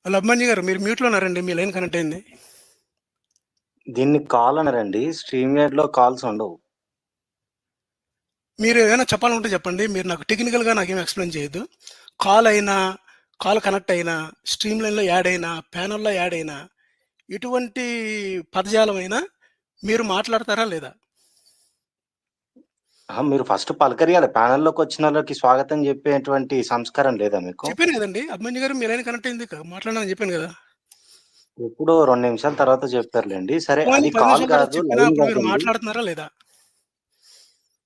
Hello Abhimanyu గారు, మీరు మ్యూట్‌లో ఉన్నారండి. మీ లైన్ కనెక్ట్ అయింది. దీన్ని కాల్ అనరండి. స్ట్రీమ్‌యార్డ్‌లో కాల్స్ ఉండవు. మీరు ఏమైనా చెప్పాలనుకుంటే చెప్పండి. మీరు నాకు టెక్నికల్‌గా నాకేమి ఎక్స్‌ప్లెయిన్ చేయొద్దు. కాల్ అయినా, కాల్ కనెక్ట్ అయినా, స్ట్రీమ్ లైన్‌లో యాడ్ అయినా, ప్యానెల్‌లో యాడ్ అయినా, ఎటువంటి పదజాలం అయినా మీరు మాట్లాడతారా లేదా? మీరు ఫస్ట్ పలకరియాలి. ప్యానెల్‌లోకి వచ్చినోళ్ళకి స్వాగతం చెప్పేటువంటి సంస్కారం లేదా మీకు? చెప్పాను కదండీ! అభిమన్యు గారు, మీ లైన్ కనెక్ట్ అయింది. మాట్లాడనని చెప్పాను కదా! ఎప్పుడో 2 నిమిషాల తర్వాత చెప్పారులెండి. సరే పోనీ అది 10 కాల్ నిమిషాల తర్వాత కాదు, చెప్పినా లైన్ అప్పుడు మీరు కాదండి. మాట్లాడుతున్నారా లేదా?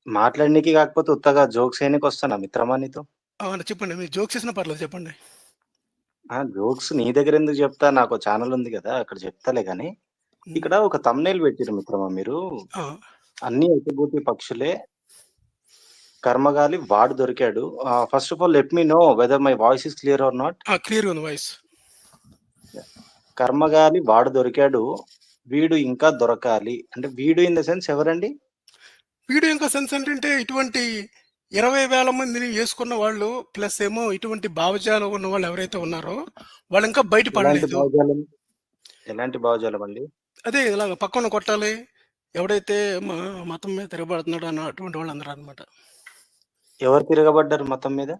మాట్లాడనీకి కాకపోతే ఉత్తగా జోక్స్ ఏయనీకొస్తానా మిత్రమా నీతో? అవును, చెప్పండి. మీరు జోక్స్ చేసినా పర్లేదు చెప్పండి. జోక్స్ నీ దగ్గరెందుకు చెప్తా? నాకో ఛానెల్ ఉంది గదా! అక్కడ చెప్తాలే గానీ, హ్మ్. ఇక్కడ ఒక థంబ్‌నెయిల్ పెట్టిర్రు మిత్రమా మీరు. ఆ! అన్నీ ఏకగూటి పక్షులే, కర్మగాలి వాడు దొరికాడు. First of all let me know whether my voice is clear or not? క్లియర్‌గా ఉంది వాయిస్. కర్మగాలి వాడు దొరికాడు. వీడు ఇంకా దొరకాలి. అంటే వీడు ఇన్ ద సెన్స్ ఎవరండి? వీడియో ఇంకా సెన్స్ ఏంటంటే ఇటువంటి 20,000 మందిని వేసుకున్న వాళ్ళు ప్లస్ ఏమో ఇటువంటి భావజాలం ఉన్న వాళ్ళు ఎవరైతే ఉన్నారో వాళ్ళు ఇంకా బయట ఎలాంటి పడలేదు. భావజాలం? ఎలాంటి భావజాలం అండి? అదే ఇలాగ పక్కన కొట్టాలి, ఎవడైతే మతం మీద తిరగబడుతున్నాడో అన్న అటువంటి వాళ్ళు అందరూ అనమాట. ఎవరు తిరగబడ్డారు మతం మీద?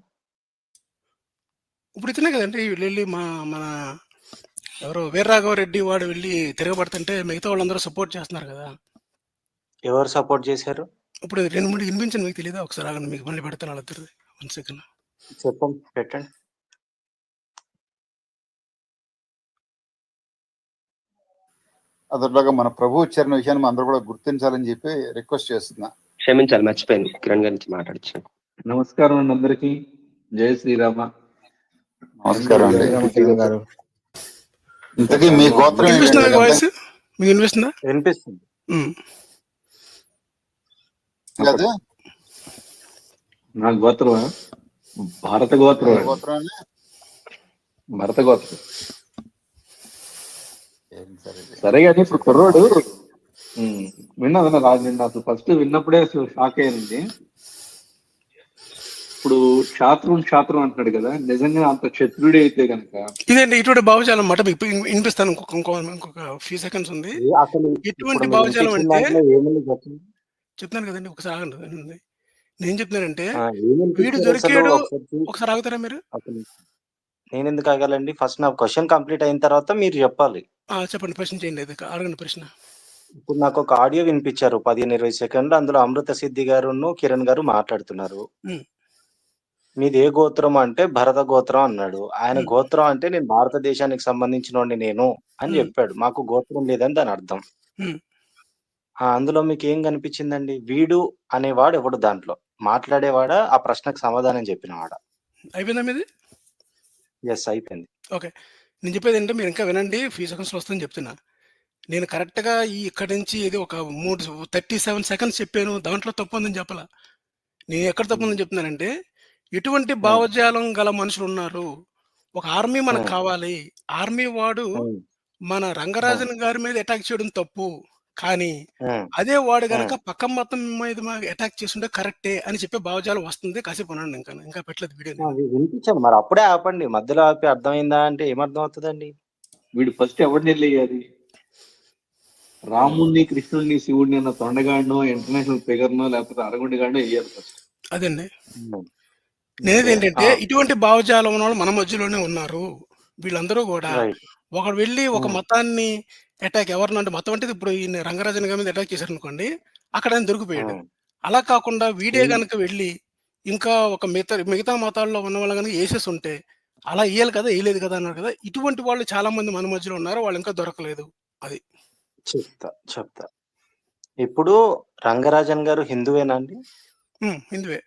ఇప్పుడు ఇతనే కదండి వీళ్ళు వెళ్ళి మన ఎవరో వీర్రాఘవరెడ్డి వాడు వెళ్ళి తిరగబడుతుంటే మిగతా వాళ్ళందరూ సపోర్ట్ చేస్తున్నారు కదా. ఎవరు సపోర్ట్ చేశారు? ఇప్పుడు 2, 3 వినిపించింది, మీకు తెలియదా? ఒకసారి ఆగండి, మీకు మళ్ళీ పెడతాను అలా తిరిగి 1 సెకండ్. చెప్పండి, పెట్టండి. అదట్లాగా మన ప్రభు ఇచ్చారన్న విషయాన్ని అందరూ కూడా గుర్తించాలని చెప్పి రిక్వెస్ట్ చేస్తున్నా. క్షమించాలి, మర్చిపోయింది. కిరణ్ గురించి మాట్లాడించాను. నమస్కారం అండి అందరికి. జై శ్రీరామ. నమస్కారం అండి. కిరణ్ గారు. ఇంతకీ మీ గోత్రం వినిపిస్తుందా ఏంటండి? మీకు వాయిస్? మీకు వినిపిస్తుందా? వినిపిస్తుంది. అదే నా గోత్రం భారత గోత్రం. గోత్రం అండి. భరత గోత్రం. సరే కానీ ఇప్పుడు కుర్రోడు విన్నదన్న రాజు, నిన్న అసలు ఫస్ట్ విన్నప్పుడే అసలు షాక్ అయ్యింది. ఇప్పుడు శాస్త్రం అంటున్నాడు కదా, నిజంగా అంత క్షత్రుడి అయితే కనుక ఇదేంటి ఇటువంటి భావజాలం అన్నమాట. మీకు వినిపిస్తాను, ఇంకొక ఫ్యూ సెకండ్స్ ఉంది. అసలు ఎటువంటి ఇప్పుడు భావజాలం వినిపించిన అంటే దాంట్లో ఏముంది చెప్పండి. చెప్తాను కదండి, ఒకసారి ఆగండి. వినండి. నేను చెప్తున్నానంటే ఏం వీడు వినిపించారు అసలు? దొరికాడు. ఒకసారి ఒకసారి ఆగుతారా మీరు? నేను ఎందుకు ఆగాలండి? ఫస్ట్ నా క్వశ్చన్ కంప్లీట్ అయిన తర్వాత మీరు చెప్పాలి. చెప్పండి, ప్రశ్న చేయండి. అది అడగండి ప్రశ్న. ఇప్పుడు నాకు ఒక ఆడియో వినిపించారు 15-20 సెకండ్లు. అందులో అమృత సిద్ధి గారును కిరణ్ గారు మాట్లాడుతున్నారు. ఉమ్, మీది ఏ గోత్రం అంటే భరత గోత్రం అన్నాడు. ఆయన ఉమ్, గోత్రం అంటే నేను భారతదేశానికి సంబంధించినోడిని నేను అని ఉమ్, చెప్పాడు. మాకు గోత్రం లేదని దాని అర్థం. ఉమ్. అందులో మీకు ఏం కనిపించిందండి? వీడు అనేవాడు ఎవడు దాంట్లో? మాట్లాడేవాడా? ఆ ప్రశ్నకు సమాధానం చెప్పినవాడా? అయిపోయిందా మీది? యెస్, అయిపోయింది. ఓకే. నేను చెప్పేది ఏంటంటే మీరు ఇంకా వినండి, ఫ్యూ సెకండ్స్లో వస్తుందని చెప్తున్నా. నేను కరెక్ట్గా ఇక్కడి నుంచి ఇది ఒక 37 సెకండ్స్ చెప్పాను. దాంట్లో తప్పు ఉందని చెప్పాల. నేను ఎక్కడ తప్పు ఉందని చెప్తున్నానంటే ఎటువంటి భావజాలం గల మనుషులు ఉన్నారు. ఒక ఆర్మీ మనకు కావాలి. ఆర్మీ వాడు మన రంగరాజన్ గారి మీద అటాక్ చేయడం తప్పు. కానీ అదే వాడు గనక పక్క మతం మీద అటాక్ చేస్తుంటే కరెక్టే అని చెప్పే భావజాలం వస్తుంది. కాసేపు అనండి, ఇంకా పెట్టలేదు వీడియో. వినిపించాను మరి, అప్పుడే ఆపండి. మధ్యలో ఆపి అర్థమైందా అంటే ఏమర్థం అవుతుందండి? వీడు ఫస్ట్ ఎవరిని వెళ్ళేయాలి? రాముడిని, కృష్ణుడిని, శివుడిని అన్న తొండగాడినో, ఇంటర్నేషనల్ ఫిగర్నో, లేకపోతే అరగుండిగాడినో వేయాలి ఫస్ట్. అదండి నేనేది ఏంటంటే ఇటువంటి భావజాలం ఉన్న వాళ్ళు మన మధ్యలోనే ఉన్నారు. వీళ్ళందరూ కూడా ఒకడు వెళ్ళి ఒక మతాన్ని అటాక్ ఎవరినంటే మతం అంటే ఇప్పుడు ఈయన రంగరాజన్ గారి మీద అటాక్ చేశారు అనుకోండి, అక్కడ ఆయన దొరికిపోయాడు. అలా కాకుండా వీడే కనుక వెళ్ళి ఇంకా ఒక మిగతా మతాల్లో ఉన్న వాళ్ళు కనుక వేసేసి ఉంటే అలా వేయాలి కదా, వేయలేదు కదా అన్నారు కదా. ఇటువంటి వాళ్ళు చాలా మంది మన మధ్యలో ఉన్నారు, వాళ్ళు ఇంకా దొరకలేదు. అది చెప్తా. ఇప్పుడు రంగరాజన్ గారు హిందువేనా అండి? హిందువే.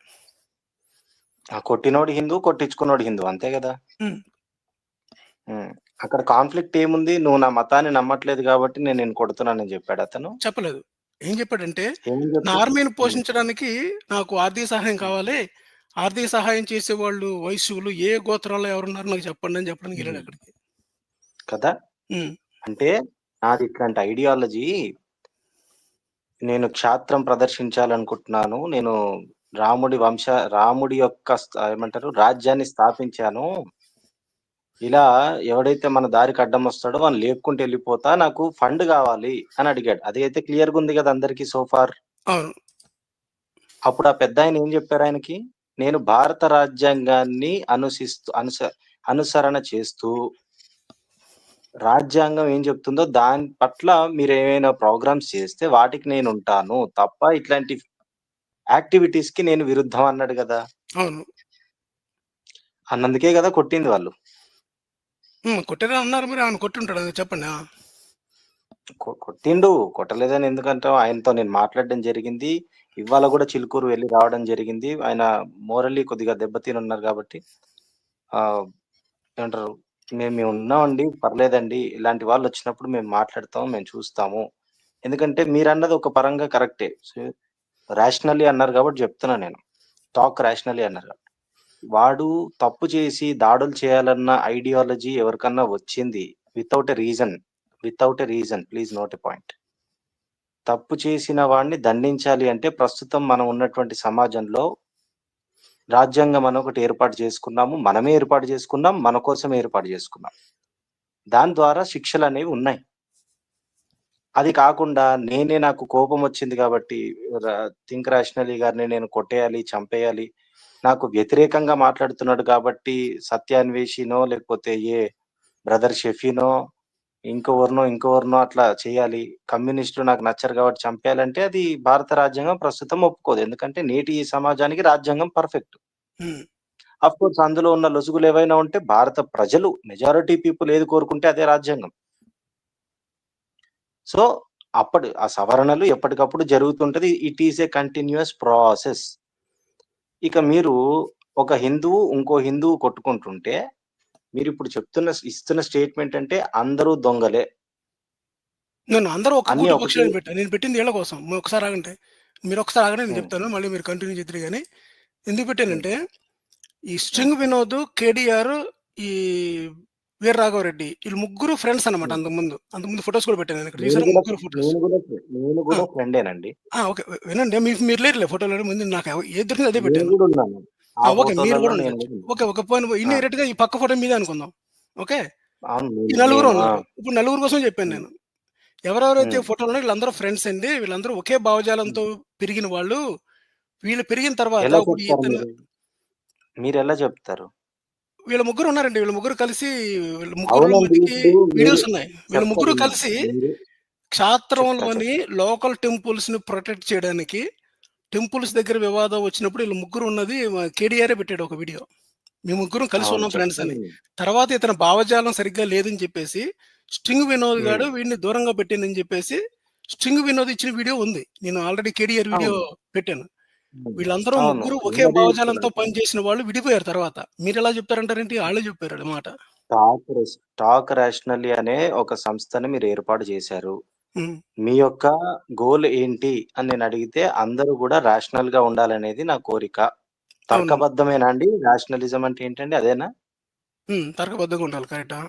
కొట్టినోడు హిందూ, కొట్టించుకున్నోడు హిందూ, అంతే కదా? అక్కడ కాన్ఫ్లిక్ట్ ఏముంది? నువ్వు నా మతాన్ని నమ్మట్లేదు కాబట్టి నేను కొడుతున్నానని చెప్పాడు అతను? చెప్పలేదు. ఏం చెప్పాడంటే నా ఆర్మీని పోషించడానికి నాకు ఆర్థిక సహాయం కావాలి. ఆర్థిక సహాయం చేసే వాళ్ళు వైశ్యులు ఏ గోత్రాల్లో ఎవరున్నారు నాకు చెప్పండి అని చెప్పడానికి వెళ్ళాడు అక్కడికి కదా. అంటే నాది ఇట్లాంటి ఐడియాలజీ, నేను క్షాత్రం ప్రదర్శించాలనుకుంటున్నాను. నేను రాముడి యొక్క ఏమంటారు రాజ్యాన్ని స్థాపించాను. ఇలా ఎవడైతే మన దారికి అడ్డం వస్తాడో వాడిని లేపుకుంటూ వెళ్ళిపోతా, నాకు ఫండ్ కావాలి అని అడిగాడు. అదైతే క్లియర్‌గా ఉంది కదా అందరికీ సో ఫార్. అవును. అప్పుడు ఆ పెద్దాయన ఏం చెప్పారు ఆయనకి? నేను భారత రాజ్యాంగాన్ని అనుసరణ చేస్తూ రాజ్యాంగం ఏం చెప్తుందో దాని పట్ల మీరేమైనా ప్రోగ్రామ్స్ చేస్తే వాటికి నేనుంటాను. తప్ప ఇట్లాంటి యాక్టివిటీస్‌కి నేను విరుద్ధం అన్నాడు గదా! అవును. అన్నందుకే గదా కొట్టింది వాళ్ళు. కొట్టారని అన్నారు మరి. ఆయన కొట్టుంటాడు అది చెప్పండి. కొట్టిండు. కొట్టలేదని ఎందుకంటాం? ఆయనతో నేను మాట్లాడడం జరిగింది. ఇవాళ గూడా చిలుకూరు వెళ్లి రావడం జరిగింది. ఆయన మోరల్లీ కొద్దిగా దెబ్బతినున్నారు గాబట్టి ఏమంటారు? మేమున్నామండి. పర్లేదండి. ఇలాంటి వాళ్ళొచ్చినప్పుడు మేము మాట్లాడతాం. మేము చూస్తాము. ఎందుకంటే మీరన్నది ఒక పరంగా కరెక్టే. రేషనల్లీ అన్నారు గాబట్టి జెప్తున్నా నేను. టాక్ రేషనల్లీ అన్నారు. వాడు తప్పు చేసి దాడులు చేయాలన్న ఐడియాలజీ ఎవరికన్నా వచ్చింది without a reason please note a point. తప్పు చేసిన వాడిని దండించాలి అంటే ప్రస్తుతం మనం ఉన్నటువంటి సమాజంలో రాజ్యాంగం అని ఒకటి ఏర్పాటు చేసుకున్నాము. మనమే ఏర్పాటు చేసుకున్నాం. మన కోసమే ఏర్పాటు చేసుకున్నాం. దాని ద్వారా శిక్షలనేవి ఉన్నాయి. అది కాకుండా నాకు కోపం వచ్చింది కాబట్టి థింక్ రేషనల్లీ గారిని నేను కొట్టేయాలి, చంపేయాలి. నాకు వ్యతిరేకంగా మాట్లాడుతున్నాడు కాబట్టి సత్యాన్వేషినో లేకపోతే బ్రదర్ షెఫీనో ఇంకెవరినో అట్లా చేయాలి. కమ్యూనిస్టులు నాకు నచ్చరు కాబట్టి చంపేయాలంటే అది భారత రాజ్యాంగం ప్రస్తుతం ఒప్పుకోదు. ఎందుకంటే నేటి ఈ సమాజానికి రాజ్యాంగం పర్ఫెక్ట్. ఆఫ్‌కోర్స్ అందులో ఉన్న లొసుగులు ఏవైనా ఉంటే భారత ప్రజలు మెజారిటీ పీపుల్ ఏది కోరుకుంటే అదే రాజ్యాంగం. సో, ఆ సవరణలు ఎప్పటికప్పుడు జరుగుతుంటది. It is a continuous process. ఇక మీరు ఒక హిందువు, ఇంకో హిందువు కొట్టుకుంటుంటే, మీరిప్పుడు ఇస్తున్న స్టేట్‌మెంట్ అంటే అందరూ దొంగలే. అందరూ ఒక అన్నీ గూటి ఒకటే. పక్షులని పెట్టాను. నేను పెట్టింది ఈళ్ళ కోసం. ఒకసారి ఆగండి. మీరొకసారి ఆగండి నేను హ్మ్. చెప్తాను. మళ్ళీ మీరు కంటిన్యూ చేద్దురు గాని. ఎందుకు హ్మ్. పెట్టానంటే, ఈ స్ట్రింగ్ వినోద్, కేడీఆర్, ఈ వీర రాఘవరెడ్డి ఈళ్ళు ముగ్గురు ఫ్రెండ్స్ అన్నమాట హ్మ్. అంతకుముందు ఫోటోస్ కూడా పెట్టాను నేను ఇక్కడ. నేను చూసారా గూడా ముగ్గురు ఫోటోస్. నేను ఆ! గూడా ఫ్రెండేనండి. ఓకే. వినండి. మీరు లేరులే ఫోటోలో. ముందు నాకు ఏది దొరికిందో అదే నేను పెట్టాను. గూడా ఉన్నాను. ఆ ఓకే. మీరు ఫోటోలలో కూడా నేను ఉండొచ్చు. గూడా ఉన్నాను. ఓకే. పోనీ ఆ! ఇండైరెక్ట్‌గా ఈ పక్క ఫోటో మీదే అనుకుందాం. ఓకే. అవును. ఈ నలుగురు నేను ఉన్నారు. ఇప్పుడు నలుగురు కోసం చెప్పాను హ్మ్. నేను. ఎవరెవరైతే హ్మ్. ఫోటోలో ఉన్నారో వీళ్ళందరూ ఫ్రెండ్స్ అండి. వీళ్ళందరూ ఒకే హ్మ్. భావజాలంతో పెరిగిన వాళ్ళు. వీళ్ళు పెరిగిన తర్వాత ఎలా ఇప్పుడు చెప్తారు ఇతను మీరు? మీరెలా చెప్తారు? వీళ్ళ ముగ్గురు ఉన్నారండి. వీళ్ళ ముగ్గురులో అవునండి. మటికి ఇప్పుడు మీరు వీడియోస్ ఉన్నాయి. వీళ్ళ చెప్తా ముగ్గురు వినండి. కలిసి మీరు చెప్తా. క్షాత్రంలోని లోకల్ టెంపుల్స్‌ని ప్రొటెక్ట్ చేయడానికి టెంపుల్స్ దగ్గర వివాదం వచ్చినప్పుడు వీళ్ళు ముగ్గురు ఉన్నది కేడీఆరే పెట్టాడు ఒక వీడియో. మేము ముగ్గురం కలిసి అవును. ఉన్నాం ఫ్రెండ్స్ అని. చెప్తాను. తర్వాత ఇతని భావజాలం సరిగ్గా లేదని చెప్పేసి, స్ట్రింగ్ వినోద్ హ్మ్. గాడు వీడిని దూరంగా పెట్టానని చెప్పేసి, స్ట్రింగ్ వినోద్ ఇచ్చిన వీడియో ఉంది. నేను ఆల్రెడీ కేడీఆర్ వీడియో అవును. పెట్టాను. హ్మ్. వీళ్ళందరూ అవును. ముగ్గురు ఒకే నేనదే భావజాలంతో చెప్తున్నాను. పనిచేసిన వాళ్ళు విడిపోయారు తర్వాత. మీరెలా చెప్తారంటారేంటి? ఆళ్ళే చెప్పారు ఆ మాట. టాక్ రేషనల్లీ అనే ఒక సంస్థని మీరు ఏర్పాటు చేశారు. హ్మ్. మీ యొక్క గోల్ ఏంటి అని నేనడిగితే అందరూ గూడా రేషనల్‌గా ఉండాలనేది నా కోరిక. అవునండి. తర్కబద్ధమేనా అండి? రేషనలిజం అంటే ఏంటండి? అదేనా? తర్కబద్ధంగా ఉండాలి. కరెక్టా?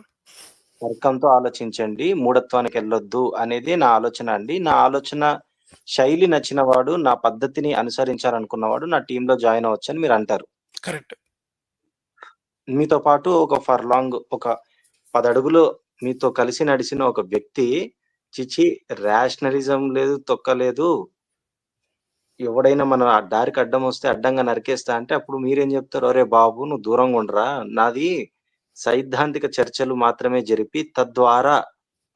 తర్కంతో ఆలోచించండి. మూఢత్వానికెళ్ళొద్దు అనేది నా ఆలోచన అండి. నా ఆలోచన శైలి నచ్చిన వాడు, నా పద్ధతిని అనుసరించాలనుకున్నవాడు నా టీమ్‌లో జాయిన్ అవ్వచ్చని మీరంటారు. కరెక్ట్. మీతో పాటు ఒక 10 అడుగులు మీతో కలిసి నడిసిన ఒక వ్యక్తి, ఛీ! రేషనలిజం లేదు, తొక్క లేదు. ఎవడైనా మన దారికి అడ్డమొస్తే అడ్డంగా నరికేస్తా అంటే అప్పుడు మీరేం జెప్తారు? "అరే బాబు! నువ్వు దూరంగా ఉండురా. నాది సైద్ధాంతిక చర్చలు మాత్రమే జరిపి, తద్వారా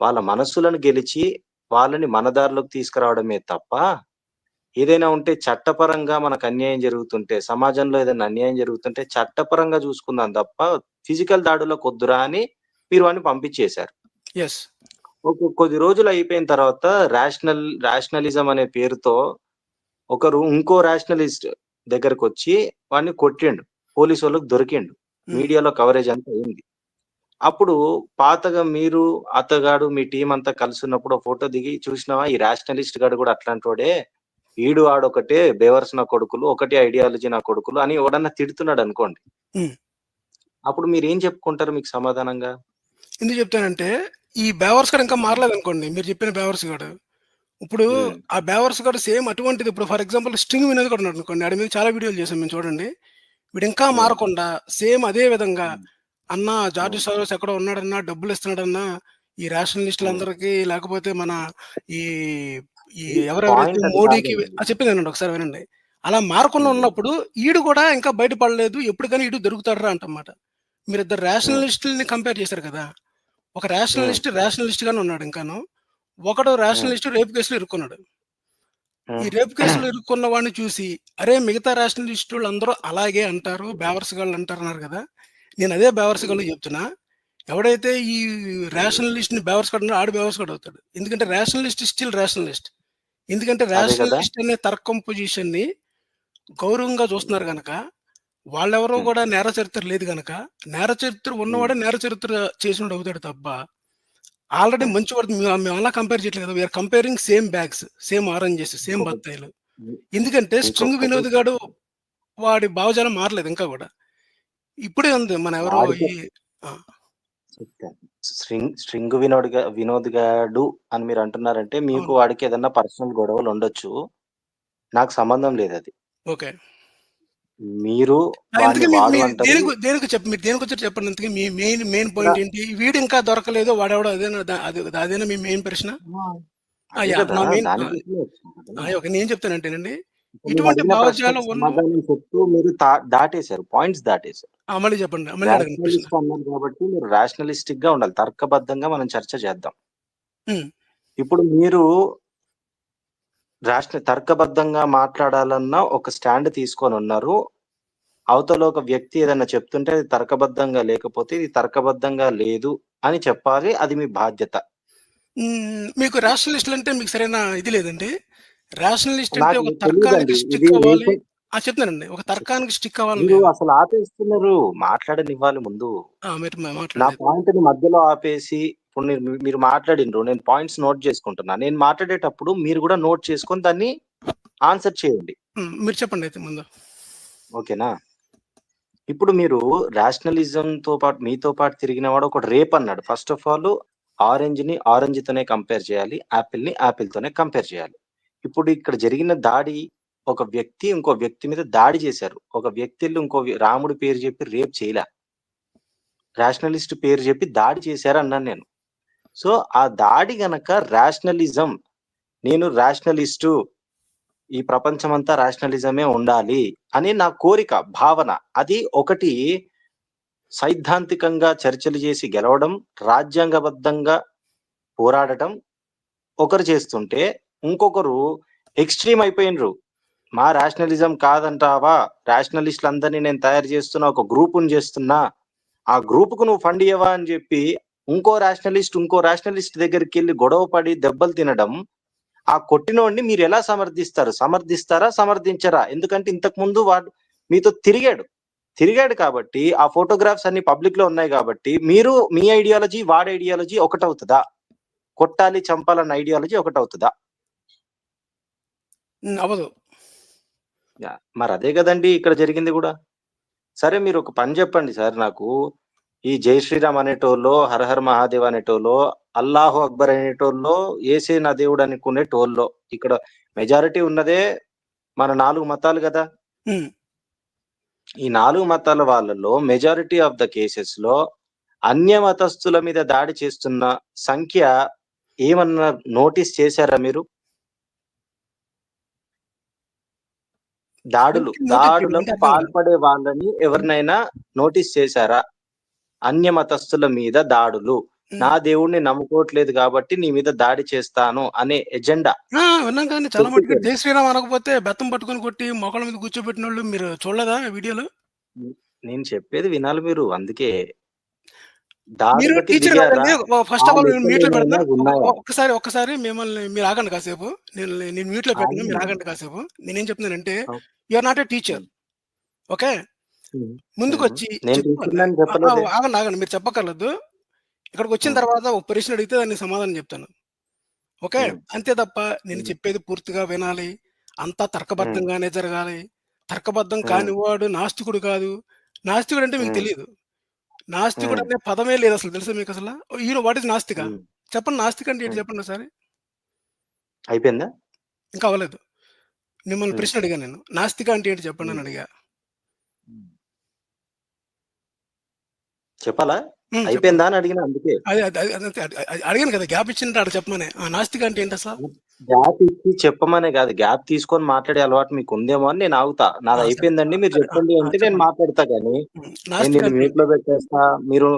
వాళ్ళ మనస్సులను గెలిచి, వాళ్ళని మన దారిలోకి తీసుకురావడమే తప్ప, ఏదైనా ఉంటే చట్టపరంగా మనకు అన్యాయం జరుగుతుంటే, సమాజంలో ఏదైనా అన్యాయం జరుగుతుంటే చట్టపరంగా జూసుకుందాం తప్ప, ఫిజికల్ దాడులకొద్దురా" అని మీరు వాడిని పంపించేశారు. యెస్. కొద్ది రోజులు అయిపోయిన తర్వాత రేషనలిజం అనే పేరుతో ఇంకో రేషనలిస్ట్ దగ్గరకొచ్చి వాడిని కొట్టిండు. పోలీసోళ్ళకి దొరికిండు. హ్మ్. మీడియాలో కవరేజ్ అంతా అయింది. అప్పుడు పాతగా మీరు, అతగాడు మీ టీమ్ అంతా కలిసున్నప్పుడు ఓ ఫోటో దిగి చూసినావా ఈ రేషనలిస్ట్ గాడు గూడా అట్లాంటోడే. ఆడొకటే బేవర్స్ నా కొడుకులు, ఒకటే ఐడియాలజీ నా కొడుకులు అని ఎవడన్నా తిడుతున్నాడనుకోండి. హ్మ్. అప్పుడు మీరేం చెప్పుకుంటారు మీకు సమాధానంగా? ఎందుకు చెప్తానంటే, ఈ బేవర్స్ గాడు ఇంకా మారలేదనుకోండి. మీరు చెప్పిన బేవర్స్ గాడు. ఇప్పుడు హ్మ్. ఆ బేవర్స్ గాడు సేమ్ అటువంటిది ఇప్పుడు ఫర్ ఎగ్జాంపుల్ స్ట్రింగ్ వినోద్ కూడా ఉన్నాడనుకోండి. ఆడి మీద చాలా వీడియోలు చేసాం మేము చూడండి. వీడింకా హ్మ్. మారకుండా సేమ్ అదే విధంగా హ్మ్. అన్నా జార్జ్ ఉమ్, సోరోస్ ఎక్కడో ఉన్నాడన్నా, డబ్బులు ఇస్తున్నాడన్నా ఈ ఉమ్. రేషనలిస్టులందరికీ, లేకపోతే మన ఈ ఈ ఇది ఎవరెవరైతే పాయింట్ అది మోడీకి కాదండి. చెప్పింది వినండి ఒకసారి వినండి. అలా మారకుండా ఉమ్, ఉన్నప్పుడు ఈడు కూడా ఇంకా బయటపడలేదు, ఎప్పుడు కానీ ఈడు దొరుకుతాడరా అంటమాట. మీరిద్దరు ఉమ్, రేషనలిస్టుల్ని కంపేర్ చేశారు కదా. ఒక ఉమ్, రేషనలిస్ట్ గానే ఉన్నాడు ఇంకాను. ఒకడు ఉమ్, రేషనలిస్ట్ రేపు కేసులో ఇరుక్కున్నాడు. ఈ ఉమ్, రేపు కేసులో ఇరుక్కున్న వాడిని చూసి, అరే మిగతా రేషనలిస్టులు అందరూ అలాగే అంటారు, బేవర్స్ గాళ్ళు అంటారు అన్నారు కదా. నేను అదే బేవర్స్ గాళ్ళు చెప్తున్నా. ఎవడైతే ఈ రేషనలిస్ట్ని బేవర్స్ గాడు ఆడు బేవర్స్ గాడు అవుతాడు. ఎందుకంటే రేషనలిస్ట్ స్టిల్ రేషనలిస్ట్. ఎందుకంటే అదే కదా. రేషనలిస్ట్ అనే తర్కం పొజిషన్ని గౌరవంగా చూస్తున్నారు గనక, వాళ్ళెవరో ఉమ్, కూడా నేర చరిత్ర లేదు గనక, నేర చరిత్ర ఉమ్, ఉన్నవాడే నేర చరిత్ర చేసినోడు అవుతాడు తప్ప, ఆల్రెడీ ఉమ్, మంచివాడు మేము అలా కంపేర్ చేయట్లేదు కదా. We're comparing same bags, same oranges, same ఇంకొకటి బత్తాయిలు. ఎందుకంటే స్ట్రింగ్ ఇంకొకటి వినోద్ గాడు వాడి భావజాలం మారలేదు ఇంకా కూడా. ఇప్పుడే ఉంది మన ఎవరో వాడికి ఈ ఆ, చెప్తాను. స్ట్రింగ్ వినోద్ గాడు అని మీరు అంటున్నారంటే మీకు అవును. వాడికి ఏదన్నా పర్సనల్ గొడవలు ఉండొచ్చు. నాకు సంబంధం లేదు అది. ఓకే. మీరు వాడిని ఇంతకీ మీ వాడు మీ అంటారు. దేనికి మీరు దేనికి వచ్చారు చెప్పండి. ఇంతకీ మీ మెయిన్ ఇక్కడ పాయింట్ ఏంటి? వీడు ఇంకా దొరకలేదు, వాడెవడో అదేనా అదేనా మీ మెయిన్ ప్రశ్న? ఆ, అదే యా కదా నా మెయిన్ దానికోసమే వచ్చాను కదా. ఓకే. నేను చెప్తానంటేనండి, ఇప్పుడు నేను ఇటువంటి అడిగిన ప్రశ్నకు భావజాలం ఉన్న సమాధానం చెప్తూ మీరు దాటేశారు, పాయింట్స్ దాటేశారు. మళ్ళీ చెప్పండి, మళ్ళీ అడగండి ప్రశ్న. రాషనలిస్ట్ అన్నారు కాబట్టి మీరు రాషనలిస్టిక్ గా ఉండాలి, తర్కబద్ధంగా మనం చర్చ చేద్దాం. ఉమ్, ఇప్పుడు మీరు తర్కబద్ధంగా మాట్లాడాలన్న ఒక స్టాండ్ తీసుకొని ఉన్నారు. అవతల ఒక వ్యక్తి ఏదైనా చెప్తుంటే అది తర్కబద్ధంగా లేకపోతే ఇది తర్కబద్ధంగా లేదు అని చెప్పాలి. అది మీ బాధ్యత. మీకు రేషనలిస్టులు అంటే మీకు సరైన ఇది లేదండి. రేషనలిస్ట్ అంటే నాకు ఒక తర్కానికి తెలియదండి ఇది స్టిక్ అవ్వాలి. రేషన్. చెప్తానండి, ఒక తర్కానికి స్టిక్ అవ్వాలని మీరు లేదు. అసలు ఆపేస్తున్నారు, మాట్లాడనివ్వాలి ముందు. మీరు నా మాట్లాడలేదు. పాయింట్ ని మధ్యలో ఆపేసి ఇప్పుడు మీరు మాట్లాడిండ్రు, నేను పాయింట్స్ నోట్ చేసుకుంటున్నా. నేను మాట్లాడేటప్పుడు మీరు కూడా నోట్ చేసుకొని దాన్ని ఆన్సర్ చేయండి. మీరు చెప్పండి అయితే ముందు. ఓకేనా? ఇప్పుడు మీరు రాషనలిజం తో పాటు మీతో పాటు తిరిగిన వాడు ఒక రేప్ అన్నాడు. ఫస్ట్ ఆఫ్ ఆల్ ఆరెంజ్ ని ఆరెంజ్ తోనే కంపేర్ చేయాలి, యాపిల్ ని యాపిల్ తోనే కంపేర్ చేయాలి. ఇప్పుడు ఇక్కడ జరిగిన దాడి, ఒక వ్యక్తి ఇంకో వ్యక్తి మీద దాడి చేశారు. ఒక వ్యక్తి వెళ్ళి రాముడి పేరు చెప్పి రేప్ చేయలే, రాషనలిస్ట్ పేరు చెప్పి దాడి చేశారు అన్నాను నేను. సో ఆ దాడి గనక రాషనలిజం, నేను రాషనలిస్టు, ఈ ప్రపంచమంతా రాషనలిజమే ఉండాలి అని నా కోరిక, భావన. అది ఒకటి సైద్ధాంతికంగా చర్చలు చేసి గెలవడం, రాజ్యాంగబద్ధంగా పోరాడటం ఒకరు చేస్తుంటే, ఇంకొకరు ఎక్స్ట్రీమ్ అయిపోయినరు. మా రాషనలిజం కాదంటావా, రాషనలిస్టులందరినీ నేను తయారు చేస్తున్నా, ఒక గ్రూపుని చేస్తున్నా, ఆ గ్రూప్ కు నువ్వు ఫండ్ ఇవ్వవా అని చెప్పి ఇంకో రాషనలిస్ట్ దగ్గరికి వెళ్ళి గొడవ పడి దెబ్బలు తినడం, ఆ కొట్టినోడిని మీరు ఎలా సమర్థిస్తారు? సమర్థించరా? ఎందుకంటే ఇంతకు ముందు వాడు మీతో తిరిగాడు కాబట్టి, ఆ ఫోటోగ్రాఫ్స్ అన్ని పబ్లిక్ లో ఉన్నాయి కాబట్టి, మీరు మీ ఐడియాలజీ వాడి ఐడియాలజీ ఒకటవుతుందా? కొట్టాలి చంపాలన్న ఐడియాలజీ ఒకటవుతుందా? అవ్వదు. మరి అదే కదండి ఇక్కడ జరిగింది కూడా. సరే మీరు ఒక పని చెప్పండి సార్ నాకు, ఈ జై శ్రీరామ్ అనేటోళ్ళో, హరహర్ మహాదేవ్ అనేటోళ్ళో, అల్లాహు అక్బర్ అనేటోళ్ళో, ఏసే నా దేవుడు అనుకునే టోల్లో, ఇక్కడ మెజారిటీ ఉన్నదే మన 4 మతాలు కదా. ఉమ్, ఈ 4 మతాల వాళ్ళలో మెజారిటీ ఆఫ్ ద కేసెస్ లో అన్య మతస్థుల మీద దాడి చేస్తున్న సంఖ్య ఏమన్నా నోటీస్ చేశారా మీరు? నోటీస్ చేయడం అంటే దాడులకు అర్థం కాదు. పాల్పడే వాళ్ళని ఎవరినైనా నోటీస్ చేశారా? అన్య మతస్థుల మీద దాడులు, నా దేవుణ్ణి నమ్ముకోవట్లేదు కాబట్టి నీ మీద దాడి చేస్తాను అనే ఎజెండా విన్నాం కానీ చాలా మటుకు పెట్టుకొని. జై శ్రీరామ్ అనకపోతే బెత్తం పట్టుకొని కొట్టి మొక్కల మీద కూర్చోబెట్టిన వాళ్ళు మీరు చూడలేదా వీడియోలు? నేను చెప్పేది వినాలి మీరు. అందుకే మీరు దాడులకి టీచర్ దిగారా? కాదండి. ఫస్ట్ ఆ ఆఫ్ ఆల్ నేను లెక్కలు మ్యూట్లో ఏమైనా పెడతా. ఉన్నాయా? ఒక్కసారి మిమ్మల్ని మీరు ఆగండి కాసేపు. నేను మ్యూట్లో పెట్టను, మీరు ఆగండి కాసేపు. నేనేం చెప్తున్నానంటే, you are not a teacher. Okay. ముందుకొచ్చి నేను చెప్పండి. తీసుకున్నాను చెప్పలేదే. ఆగండి, మీరు చెప్పక్కర్లేదు. ఇక్కడికి వచ్చిన ఉమ్, తర్వాత ఒక ప్రశ్న అడిగితే దానికి సమాధానం చెప్తాను. ఓకే. ఉమ్, అంతే తప్ప నేను ఉమ్, చెప్పేది పూర్తిగా వినాలి. అంతా ఉమ్, తర్కబద్ధంగానే జరగాలి. తర్కబద్ధం ఉమ్, కానివాడు నాస్తికుడు కాదు. నాస్తికుడు అంటే మీకు ఉమ్, తెలీదు. నాస్తికుడు ఉమ్, అనే పదమే లేదు అసలు, తెలుసా మీకు అసలు? వాట్ ఇస్ నాస్తిక? ఉమ్, చెప్పండి, నాస్తిక అంటే ఏంటి ఉమ్. చెప్పండి ఒకసారి? అయిపోయిందా? ఇంకా అవ్వలేదు. మిమ్మల్ని ఉమ్, ప్రశ్న అడిగాను నేను. నాస్తిక అంటే ఏంటి చెప్పండి ఉమ్, అని అడిగా. ఉమ్. చెప్పాలా? చెప్పండి. అయిపోయిందా అని అడిగిన అందుకే. అడిగాను కదా, గ్యాప్ ఇచ్చింటే అక్కడ చెప్పమని. నాస్తిక అంటే ఏంటి అసలు? గ్యాప్ ఇచ్చి చెప్పమనే కాదు, గ్యాప్ తీసుకొని మాట్లాడే అలవాటు మీకు ఉందేమో అని నేను ఆగుతా. నాది సరే. అయిపోయిందండి మీరు సరే. చెప్పండి అంటే నేను చెప్పండి. మాట్లాడతా గానీ, నేను నాస్తిక నిన్ను అంటే మ్యూట్ లో పెట్టేస్తా, మీరు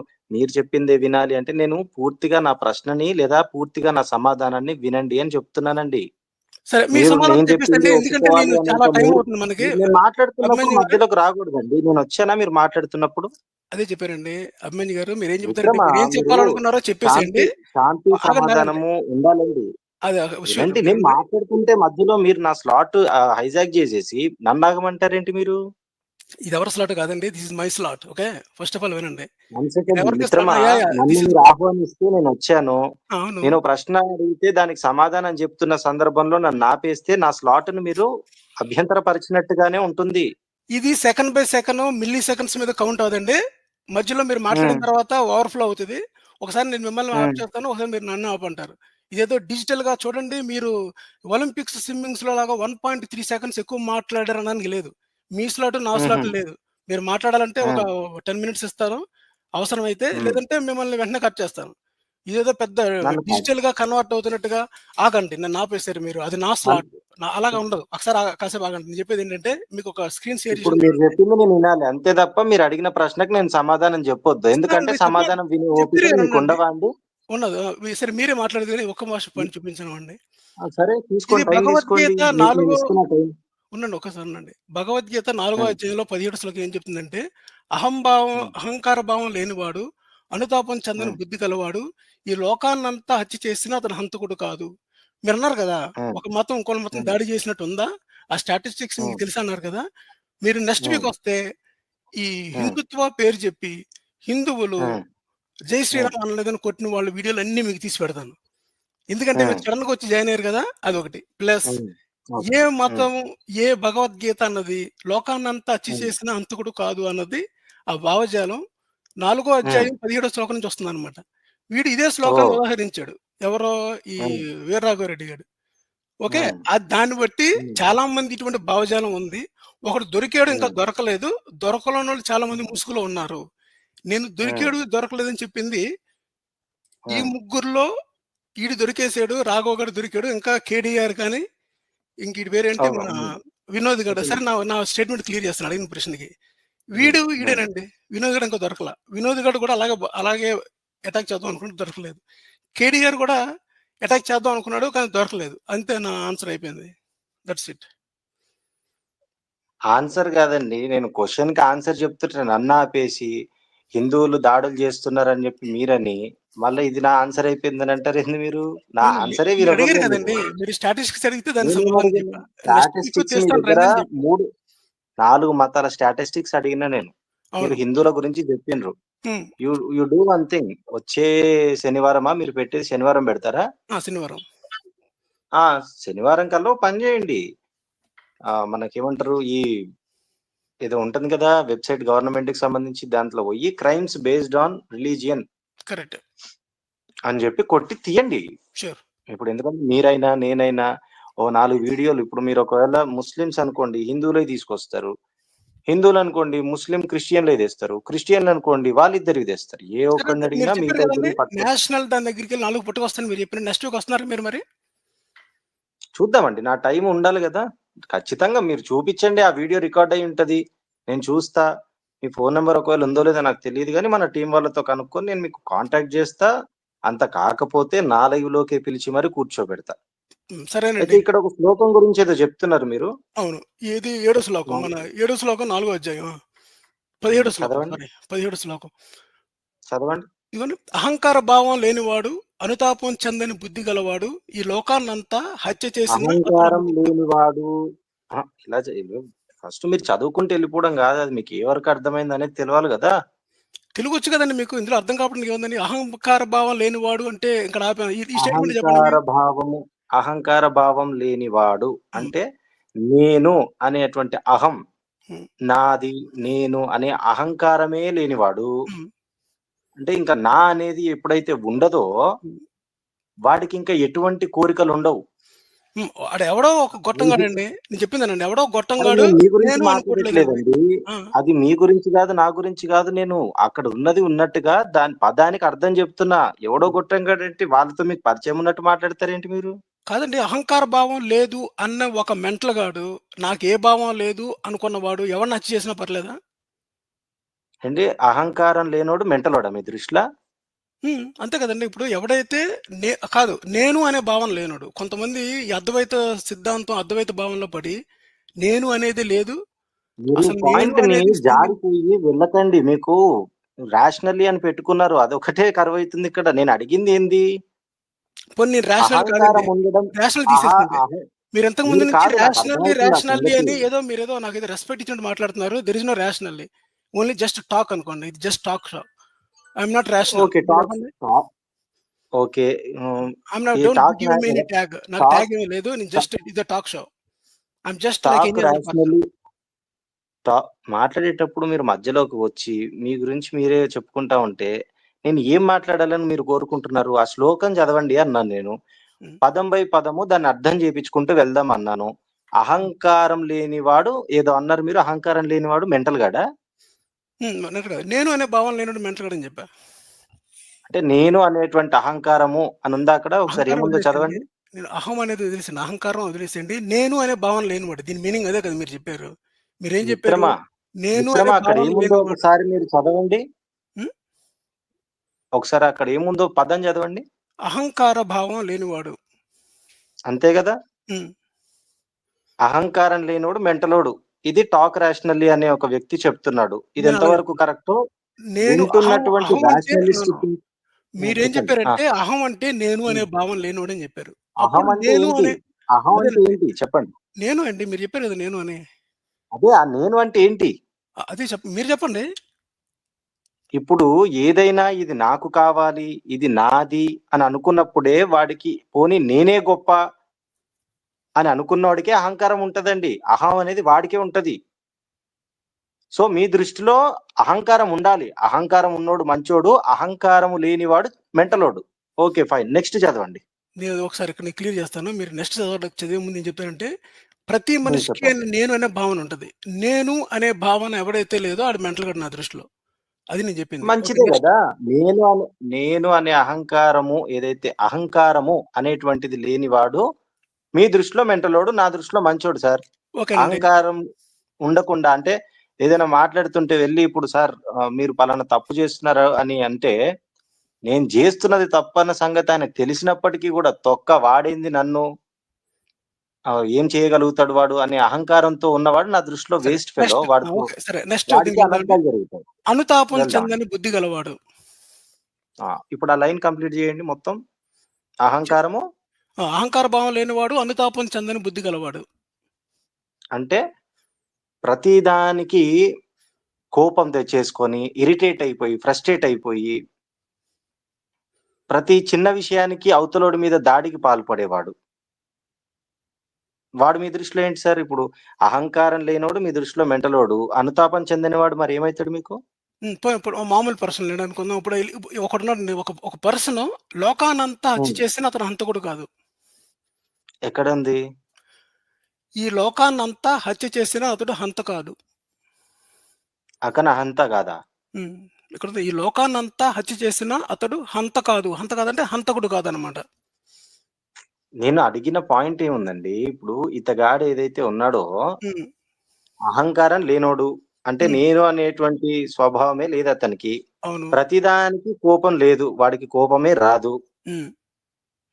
చెప్పిందే వినాలి అంటే నేను పూర్తిగా నా ప్రశ్నని లేదా పూర్తిగా నా సమాధానాన్ని వినండి అని చెప్తున్నానండి. సరే, మీ నేను సమాధానం చెప్పేసండి. చెప్పింది ఎందుకంటే ఒప్పుకోవాలి నేను చాలా అనేంత టైం మూడు అవుతుంది మనకి. నేను మాట్లాడుతున్నప్పుడు అభిమన్యు గారు మధ్యలోకి రాకూడదండి. నేను వచ్చానా మీరు మాట్లాడుతున్నప్పుడు? అదే చెప్పారండి. అభిమన్యు గారు మీరేం చెప్తారంటే, మిత్రమా, మీరేం మీరు చెప్పాలనుకున్నారో చెప్పేసేయండి. శాంతి ఆగండి, ఆగండి. సమాధానము ఉండాలండి. అది షూర్ వినండి, నేను వినండి. మాట్లాడుతుంటే మధ్యలో మీరు నా స్లాట్ హైజాక్ చేసేసి నన్ను ఆగమంటారేంటి మీరు? ఇది ఎవరి స్లాట్ కాదండి. This is my slot. Okay, first of all వినండి. 1 ఇది సెకండ్ ఎవరికి స్లాట్? మిత్రమా, నన్ను దిస్ ఇస్ మీరు ఆహ్వానిస్తే నేను వచ్చాను. అవును. నేను ప్రశ్న అడిగితే దానికి సమాధానం చెప్తున్న సందర్భంలో నన్ను ఆపేస్తే నా స్లాట్ ను మీరు అభ్యంతరపరిచినట్టుగానే ఉంటుంది. ఇది second by second, milli seconds మీద కౌంట్ అవ్వదండి. మధ్యలో మీరు మాట్లాడిన ఉమ్, తర్వాత ఓవర్‌ఫ్లో అవుతది. ఒకసారి నేను మిమ్మల్ని ఆప్ ఉమ్, చేస్తాను. ఒకసారి మీరు నన్ను ఆపంటారు. ఇదేదో డిజిటల్‌గా చూడండి, మీరు ఒలింపిక్స్ స్విమ్మింగ్స్‌లో లాగా 1.3 సెకండ్స్ ఎక్కువ మాట్లాడారనడానికి లేదు. మీ స్లాట్, నా స్లాట్ ఉమ్, లేదు. మీరు మాట్లాడాలంటే ఒక ఉమ్, 10 మినిట్స్ ఇస్తాను అవసరమైతే. ఉమ్. లేదంటే మిమ్మల్ని వెంటనే కట్ చేస్తాను. ఇదేదో పెద్ద నన్ను కాదు. డిజిటల్‌గా కన్వర్ట్ అవుతున్నట్టుగా ఆగండి. నన్ను ఆపేసారు మీరు. అది నా స్లాట్. నన్ను- అలాగా ఉండదు. ఒకసారి కాసేపు ఆగండి. నేను చెప్పేదేంటంటే, మీకు ఒక స్క్రీన్ షేర్ ఇప్పుడు చేసి మీరు చూడండి. చెప్పింది నేను వినాలి అంతే తప్ప మీరు అడిగిన ప్రశ్నకు నేను సమాధానం చెప్పొద్దు. ఎందుకంటే ఇస్తానండి. చెప్పండి. సమాధానం వినే చెప్తిరి ఓపికలు కదా మీకు ఉండండి. ఉండవా అండి? ఉండదు. సరే, మీరే మాట్లాడేది గాని ఒక్క భాష పాయింట్ చూపించనివ్వండి. సరే ఇది తీసుకోండి, టైం తీసుకోండి, భగవద్గీత మీకు నేను 4 ఇస్తున్న టైం. ఉండండి, ఒక్కసారి ఉండండి. భగవద్గీత 4వ ఉమ్, అధ్యాయంలో 17 శ్లోకం ఏం చెప్తుందంటే, ఉమ్, అహంకార భావం లేనివాడు, అనుతాపం చెందని ఉమ్, బుద్ధి కలవాడు, ఈ లోకాన్నంతా హత్య చేసినా అతను హంతకుడు కాదు. మీరన్నారు కదా, ఉమ్, ఒక మతం ఇంకోళ్ళ మతం ఉమ్, దాడి చేసినట్టు ఉందా? ఆ స్టాటిస్టిక్స్ మీకు ఉమ్, తెలుసా అన్నారు కదా! మీరు నెక్స్ట్ ఉమ్, వీక్ వస్తే, ఈ ఉమ్, హిందుత్వ పేరు చెప్పి హిందువులు ఉమ్, జై ఉమ్, శ్రీరామ్ అనలేదని కొట్టిన వాళ్ళ వీడియోలన్నీ మీకు తీసి పెడతాను. ఎందుకంటే మీరు ఉమ్, సడెన్‌గా వచ్చి జాయిన్ అయ్యారు కదా! అదొకటి. ప్లస్ ఉమ్, ఓకే. ఏ ఉమ్, మతం, ఏ భగవద్గీత అన్నది లోకాన్నంతా హత్య ఉమ్, చేసిన హంతకుడు కాదు అన్నది ఆ భావజాలం 4 ఉమ్. అధ్యాయం 17 శ్లోకం నుంచి వస్తుందన్నమాట. వీడు ఇదే ఓ. శ్లోకాన్ని ఉదాహరించాడు. ఎవరో ఈ ఉమ్, వీరరాఘవరెడ్డి గారు. ఓకే. ఉమ్, దాన్ని బట్టి ఉమ్, చాలా మంది ఇటువంటి భావజాలం ఉంది. ఒకడు దొరికాడు, ఇంకా ఉమ్, దొరకలేదు. దొరకలేనోళ్ళు చాలా మంది ఉమ్, ముసుగులో ఉన్నారు. నేను ఉమ్, దొరికాడు, దొరకలేదని చెప్పింది ఈ ఉమ్, ముగ్గురిలో ఈడు దొరికేసాడు, రాఘవ గాడు దొరికాడు. ఇంకా కేడీఆర్ కానీ, ఇంక ఈడి పేరేంటి, ఓకే. మన ఉమ్, వినోద్ గాడు. ఓకే. సరే, నా నా స్టేట్మెంట్ క్లియర్ చేస్తాను అడిగిన ప్రశ్నకి. ఉమ్, ఉమ్. ఈడేనండి. వినోద్ గాడు ఇంకా దొరకల. వినోద్ గాడు కూడా అలాగే అటాక్ చేద్దాం అనుకుంటే దొరకలేదు. కేడీఆర్ కూడా అటాక్ చేద్దాం అనుకున్నాడు, కానీ దొరకలేదు. అంతే, నా ఆన్సర్ అయిపోయింది. That's it. ఆన్సర్ కాదండి. నేను క్వశ్చన్ కి ఆన్సర్ చెప్తుంటే నన్ను ఆపేసి హిందువులు దాడులు చేస్తున్నారని చెప్పి మీరని మళ్ళీ ఇది నా ఆన్సర్ అయిపోయిందని అంటారు ఏంది మీరు? నా అవును. ఆన్సరే మీరు మీరు అడిగారు ఇవ్వట్లేదు కదండీ! మీరు. మీరు స్టాటిస్టిక్స్ అడిగితే దానికి నేనేం సమాధానం అడిగాను? చెప్పా. నెక్స్ట్ వీక్ స్టాటిస్టిక్స్ మీ తెస్తాను దగ్గర రండి అని చెప్పా. 4 మతాల స్టాటిస్టిక్స్ అడిగిన నేను. మీరు అవును. హిందువుల గురించి చెప్పిండ్రు. హ్మ్. You you do one thing. వచ్చే శనివారమా మీరు పెట్టేది? శనివారం పెడతారా? శనివారం. ఆ! శనివారం కల్లా ఓ పని చేయండి. మనకేమంటారు, ఏదో ఉంటుంది కదా వెబ్‌సైట్, గవర్నమెంట్‌కి సంబంధించి, దాంట్లో పోయి crimes based on religion correct. అని చెప్పి కొట్టి తీయండి. ష్యూర్. ఇప్పుడు ఎందుకంటే మీరైనా, నేనైనా ఓ 4 వీడియోలు, ఇప్పుడు మీరు ఒకవేళ ముస్లిమ్స్ అనుకోండి హిందువులయి తీసుకొస్తారు. హిందువులనుకోండి ముస్లిం క్రిస్టియన్‌లయి తెస్తారు. క్రిస్టియన్‌లనుకోండి వాళ్ళిద్దరివి తెస్తారు. ఏ సరే, ఒక్కడిని మీరు అడిగినా చెప్పారు మిగతా కదండీ! ఇద్దరిని పట్టుకొస్తారు. నేషనల్ దాని దగ్గరికెళ్ళి 4 పట్టుకొస్తానని మీరు చెప్పారు. నెక్స్ట్ వీక్ వస్తున్నారా మీరు మరి? చూద్దామండి. నా టైం ఉండాలి గదా! ఖచ్చితంగా మీరు చూపిచ్చండి. ఆ వీడియో రికార్డ్ అయ్యి ఉంటది. నేను చూస్తా. మీ ఫోను నంబర్ ఒకవేళ ఉందో లేదో నాకు తెలీదు గానీ, మన టీమ్ వాళ్ళతో కనుక్కొని నేను మీకు కాంటాక్ట్ జేస్తా. అంత కాకపోతే నా లైవ్‌లోకే పిలిచి మరి కూర్చోబెడతా. అయితే సరేనండి. ఇక్కడ ఒక శ్లోకం గురించి ఏదో చెప్తున్నారు మీరు. అవును. ఏది ఏడో శ్లోకం. మన ఏడో శ్లోకం 4 అధ్యాయం. 17 శ్లోకం. చదవండి. సారీ, 17 శ్లోకం. చదవండి. ఇదిగోండి. అహంకార భావం లేనివాడు, అనుతాపం చెందని బుద్ధి గలవాడు, ఈ లోకాన్నంతా హత్య చేసిన అతడు అహంకారం హంతకుడు. లేనివాడు. ఇలా ఫస్ట్ మీరు చదువుకుంటూ ఎళ్ళిపోవడం గాదు. అది మీకు ఏ వరకు అర్థమైందనేది తెలవాలి గదా! తెలుగొచ్చు కదండీ మీకు. ఇందులో అర్థం కావడానికి ఏముందండి? అహంకార భావం లేనివాడు అంటే ఇక్కడ ఆపాను. ఈ స్టేట్మెంట్ చెప్పండి అహంకార మీరు. భావము అహంకార భావం లేనివాడు హ్మ్. అంటే నేను అనేటువంటి అహం, హ్మ్. నాది, నేను అనే అహంకారమే లేనివాడు. హ్మ్. అంటే ఇంకా నా అనేది ఎప్పుడైతే ఉండదో హ్మ్. వాడికి ఇంకా ఎటువంటి కోరికలుండవు. ఆడు ఎవడో ఒక గొట్టంగాడండి. నేను చెప్పిందేనండి. ఎవడో అది గొట్టంగాడు నేను మీ గురించి నేను అనుకోవట్లేదండి. మాట్లాడట్లేదండి. ఆ! అది మీ గురించి కాదు, నా గురించి కాదు. నేను అక్కడ ఉన్నది ఉన్నట్టుగా దాని పదానికి అర్థం చెప్తున్నా. ఎవడో గొట్టంగాడేంటి వాళ్ళతో మీకు పరిచయం ఉన్నట్టు మాట్లాడతారేంటి మీరు? కాదండి. అహంకార భావం లేదు అన్న ఒక మెంటల్ గాడు, నాకే భావం లేదు అనుకున్నవాడు ఎవడిని హత్య చేసినా పర్లేదా? ఏండి అహంకారం లేనోడు మెంటలోడా మీ దృష్టిలో? అంతే కదండీ. ఇప్పుడు ఎవడైతే కాదు నేను అనే భావన లేనోడు. కొంతమంది ఈ అద్వైత సిద్ధాంతం, అద్వైత భావంలో పడి నేను అనేది లేదు. మీరు అసలు నేను పాయింట్‌ని అనేది శూన్యం. జారిపోయి వెళ్ళకండి. మీకు రాషనల్లీ అని పెట్టుకున్నారు. అదొక్కటే కరువైతుంది ఇక్కడ. నేను అడిగింది ఏంది? పోనీ నేను రేషనల్ కాదండి. అహంకారం ఉండడం. రేషనల్ అహా తీసేసేయండి. అహ మీరు ఇంతకు ముందు మీరు నుంచి కాదు, నాకు అర్థమవుతుంది ఆ రేషనల్లీ సంగతి. అని మీరేదో నాకేదో రెస్పెక్ట్ ఇచ్చినట్టు మాట్లాడుతున్నారు. There is no rationally. Only just talk అనుకోండి. ఇది just talk show. I am not rational. Okay. మీరు టాక్ చెప్పండి. Talk okay. Hmm. I am not ఈ don't talk give me any tag. నాకు టాక్ ట్యాగ్ ఏమీ లేదు. నేను ట just it's a talk show. I am just like talk any other person. Rationally టా మాట్లాడేటప్పుడు మీరు మధ్యలోకి వచ్చి, మీ గురించి మీరే చెప్పుకుంటా ఉంటే, నేను ఏం మాట్లాడాలని మీరు కోరుకుంటున్నారు? ఆ శ్లోకం చదవండి అన్నాను నేను. హ్మ్. పదం బై పదము దాన్ని అర్థం చేపించుకుంటూ వెళ్దాం అన్నాను. అహంకారం లేనివాడు ఏదో అన్నారు మీరు. అహంకారం లేనివాడు మెంటల్ గాడా? నేను అనే భావన లేనోడు మెంటల్ గాడని చెప్పా. అంటే నేను అనేటువంటి అహంకారము అని ఉందా అక్కడ? ఒకసారి అహంకారం ఏముందో వదిలేసేయండి. చదవండి. నేను అహం అనేది వదిలేసేయండి. అహంకారం వదిలేసేయండి. నేను అనే భావన లేనివాడు. దీని మీనింగ్ అదే కదా మీరు చెప్పారు. మీరేం చెప్పారు? మిత్రమా, నేను అనే మిత్రమా అక్కడ భావన ఏముందో లేనివాడు. ఒకసారి మీరు చదవండి. హ్మ్. ఒకసారి అక్కడ ఏముందో పదం చదవండి. అహంకార భావం లేనివాడు. అంతే గదా! హ్మ్. అహంకారం లేనోడు మెంటలోడు. ఇది టాక్ రేషనల్లీ అనే ఒక వ్యక్తి చెప్తున్నాడు. ఇది నేను అలా ఎంతవరకు చెప్పను. కరెక్టో నేను వింటున్నటువంటి అహం అంటే రాషనలిస్ట్ కి మీరేం చెప్పండి. చెప్పారంటే అహం అంటే నేను అనే భావం లేనోడని చెప్పారు. అహం అప్పుడు అంటే నేను ఏంటి? అనే అహం అంటే అదేనండి. ఏంటి? చెప్పండి. నేను అండి. మీరు చెప్పారు కదా! నేను అని. అదే ఆ నేను అంటే ఏంటి? అదే మీరు చెప్పండి. ఇప్పుడు ఏదైనా ఇది నాకు కావాలి, ఇది నాది అని అనుకున్నప్పుడే వాడికి పోనీ నేనే గొప్ప అని అనుకున్నోడికే అహంకారం ఉంటదండి. అహం అనేది వాడికే ఉంటది. సో, మీ దృష్టిలో అహంకారం ఉండాలి. అహంకారం ఉన్నోడు మంచోడు. అహంకారము లేనివాడు మెంటలోడు. ఓకే. ఫైన్. నెక్స్ట్ చదవండి. నేను ఒకసారి ఇక్కడ క్లియర్ చేస్తాను. మీరు నెక్స్ట్ చదివే ముందు ఏం చెప్తానంటే, ప్రతి హ్మ్. మనిషికి చెప్పండి. నేను అనే భావన ఉంటది. నేను అనే భావన ఎవడైతే లేదో ఆడు మెంటల్ గాడు నా దృష్టిలో. అది నేను చెప్పింది. ఓకే. మంచిదే నెక్స్ట్. గదా! నేను అనే అహంకారము ఏదైతే అహంకారము అనేటువంటిది లేనివాడు మీ దృష్టిలో మెంటలోడు. నా దృష్టిలో మంచోడు సార్. ఓకేనండి. అహంకారం ఉండకుండా అంటే ఏదైనా మాట్లాడుతుంటే వెళ్లి ఇప్పుడు సార్ మీరు పలానా తప్పు చేస్తున్నారు అని అంటే, నేను జేస్తున్నది తప్పన్న సంగతి ఆయనకు తెలిసినప్పటికీ గూడా తొక్క వాడేంది నన్ను ఏం చేయగలుగుతాడు వాడు అనే అహంకారంతో ఉన్నవాడు నా దృష్టిలో సరే. Waste fellow. నెక్స్ట్. వాడితో ఓకే. సరే. నెక్స్ట్ వాడికి దీనికెళ్దామండి. అనర్థాలు జరుగుతాయి. అనుతాపం వెళ్దామండి. చెందని బుద్ధి గలవాడు. ఇప్పుడు ఆ లైన్ కంప్లీట్ చేయండి మొత్తం. చె అహంకారము అహంకార భావం లేనివాడు అనుతాపం చెందని బుద్ధి గలవాడు. అంటే ప్రతిదానికి కోపం తెచ్చేసుకొని, ఇరిటేట్ అయిపోయి, ఫ్రస్ట్రేట్ అయిపోయి, ప్రతి చిన్న విషయానికి అవతలోడి మీద దాడికి పాల్పడేవాడు. వాడు మీ దృష్టిలో ఏంటి సార్? ఇప్పుడు అహంకారం లేనోడు మీ దృష్టిలో మెంటలోడు. అనుతాపం చెందినవాడు మరి ఏమైతాడు మీకు? ఇప్పుడు మామూలు పర్సన్ లేడనుకుందాం. ఇప్పుడు ఒకడున్నాడండి. ఒక పర్సన్ లోకాన్నంతా హత్య హ్మ్. చేసిన అతను హంతకుడు కాదు. ఎక్కడుంది? ఈ లోకాన్నంతా హత్య చేసిన అతడు హంత కాదు. అకన అహంత గాదా? హ్మ్. ఇక్కడ ఈ లోకాన్నంతా హత్య చేసిన అతడు హంత కాదు. హంత కాదంటే హంతకుడు కాదనమాట. నేను అడిగిన పాయింట్ ఏముందండి, ఇప్పుడు ఇతగాడు ఏదైతే ఉన్నాడో హ్మ్. అహంకారం లేనోడు. అంటే హ్మ్. నేను అనేటువంటి స్వభావమే లేదతనికి. అవును. ప్రతిదానికి కోపం లేదు. వాడికి కోపమే రాదు. హ్మ్.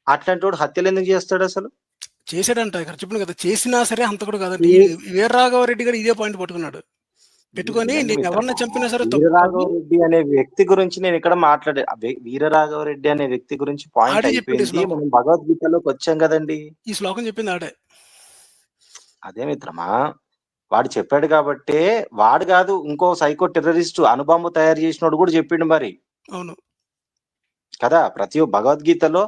అట్లాంటోడు హత్యలెందుకు జేస్తాడసలు? చేసాడంట. ఇక్కడ చెప్పాను కదా! చేసినా సరే హంతకుడు కాదంట. ఈ వీర రాఘవరెడ్డి గారు ఇదే పాయింట్ పట్టుకున్నాడు. పెట్టుకొని వినండి నేను మిత్రమా, ఎవరిని చంపినా సరే తప్పు కాదు. వీరరాఘవరెడ్డి అనే వ్యక్తి గురించి నేనిక్కడ వీరరాఘవరెడ్డి అనే వ్యక్తి గురించి పాయింట్ ఆడే చెప్పిండు ఈ అయిపోయింది. శ్లోకం. మనం భగవద్గీతలోకొచ్చాం గదండీ! ఈ శ్లోకం చెప్పింది ఆడే. అదే మిత్రమా, వాడు చెప్పాడు గాబట్టే వాడు గాదు ఇంకో సైకో టెర్రరిస్టు అణుబాంబు తయారు జేసినోడు గూడా జెప్పిండు మరి. అవును. కదా! ప్రతి భగవద్గీతలో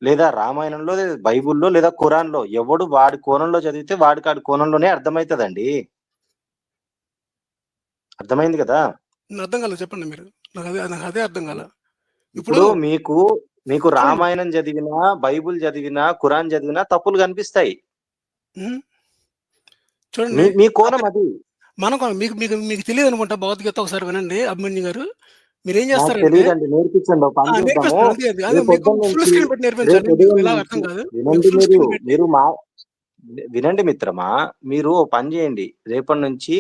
లేదా రామాయణంలో, లేదా బైబుల్‌లో, లేదా ఖురాన్‌లో ఎవడు వాడి కోణంలో చదివితే వాడికి ఆడి కోణంలోనే అర్థమైతదండి. అర్థమైంది గదా! అర్థం కాలేదు చెప్పండి మీరు. నాకదే అర్థం కాల. ఇప్పుడు ఇప్పుడు మీకు మీకు చూడండి. రామాయణం చదివినా, బైబుల్ చదివినా, ఖురాన్ చదివినా తప్పులు కనిపిస్తాయి. హ్మ్. చూడండి. మీ కోణం అది. మనకు మీకు మీకు మీకు తెలీదనుకుంటా భగవద్గీత ఒకసారి వినండి అభిమన్యు గారు. మీరేం నాకు చేస్తారంటే తెలియదండి, నేర్పించండి. ఒక పని చేద్దాము. నేర్పిస్తాను. అదే రేపు మీకు పొద్దున్న ఫుల్ నుంచి స్క్రీన్ పెట్టి రేపు నేర్పించాలి. మీకు ఉదయం ఇలా నుంచి అర్థం కాదు. మీకు వినండి. ఫుల్ స్క్రీన్ పెట్టి మీరు వినండి మిత్రమా, మీరు ఓ పని చేయండి. రేపటి నుంచి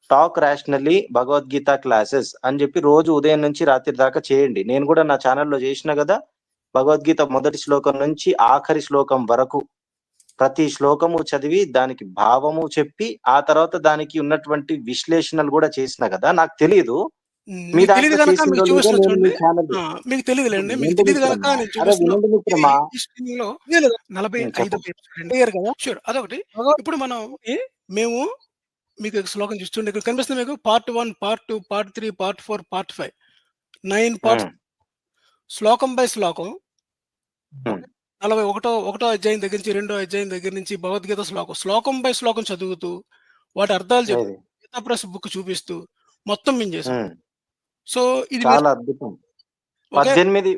టాక్ రేషనల్లీ భగవద్గీత క్లాసెస్ అని చెప్పి రోజు ఉదయం నుంచి రాత్రి దాకా చేయండి. నేను కూడా నా ఛానల్లో చేసిన కదా. భగవద్గీత మొదటి శ్లోకం నుంచి ఆఖరి శ్లోకం వరకు ప్రతి శ్లోకము చదివి దానికి భావము చెప్పి ఆ తర్వాత దానికి ఉన్నటువంటి విశ్లేషణలు కూడా చేసిన కదా. నాకు తెలియదు మీ మీకు తెలీదు దాంట్లో గనక చేసిందో మీకు లేదో. చూపిస్తున్నా నేను మీ చూడండి. ఛానల్ మీకు తెలీదులెండి. మీకు వినండి తెలీదు గనక మిత్రమా, నేను అరే చూపిస్తున్నా. వినండి ఇది మిత్రమా. ఈ స్ట్రీమింగ్‌లో 45వ చెప్పు. ఎపిసోడ్ క్లియర్ కదా! షూర్ అదొకటి. ఇప్పుడు మనం మేము మీకు శ్లోకం చూస్తుండే ఇక్కడ కనిపిస్తుంది మీకు part 1, part 2, part 3, part 4, part 5 9 parts um, శ్లోకం బై శ్లోకం. ఉమ్, 41 అధ్యాయం దగ్గర నుంచి, రెండో అధ్యాయం దగ్గర నుంచి భగవద్గీత శ్లోకం బై శ్లోకం చదువుతూ, వాటి అర్థాలు చెప్తూ, ఏది? గీతా ప్రెస్ బుక్ చూపిస్తూ మొత్తం మేము చేసాం. ఉమ్, సో, ఇది మీరు చాలా అద్భుతం. ఓకే. 18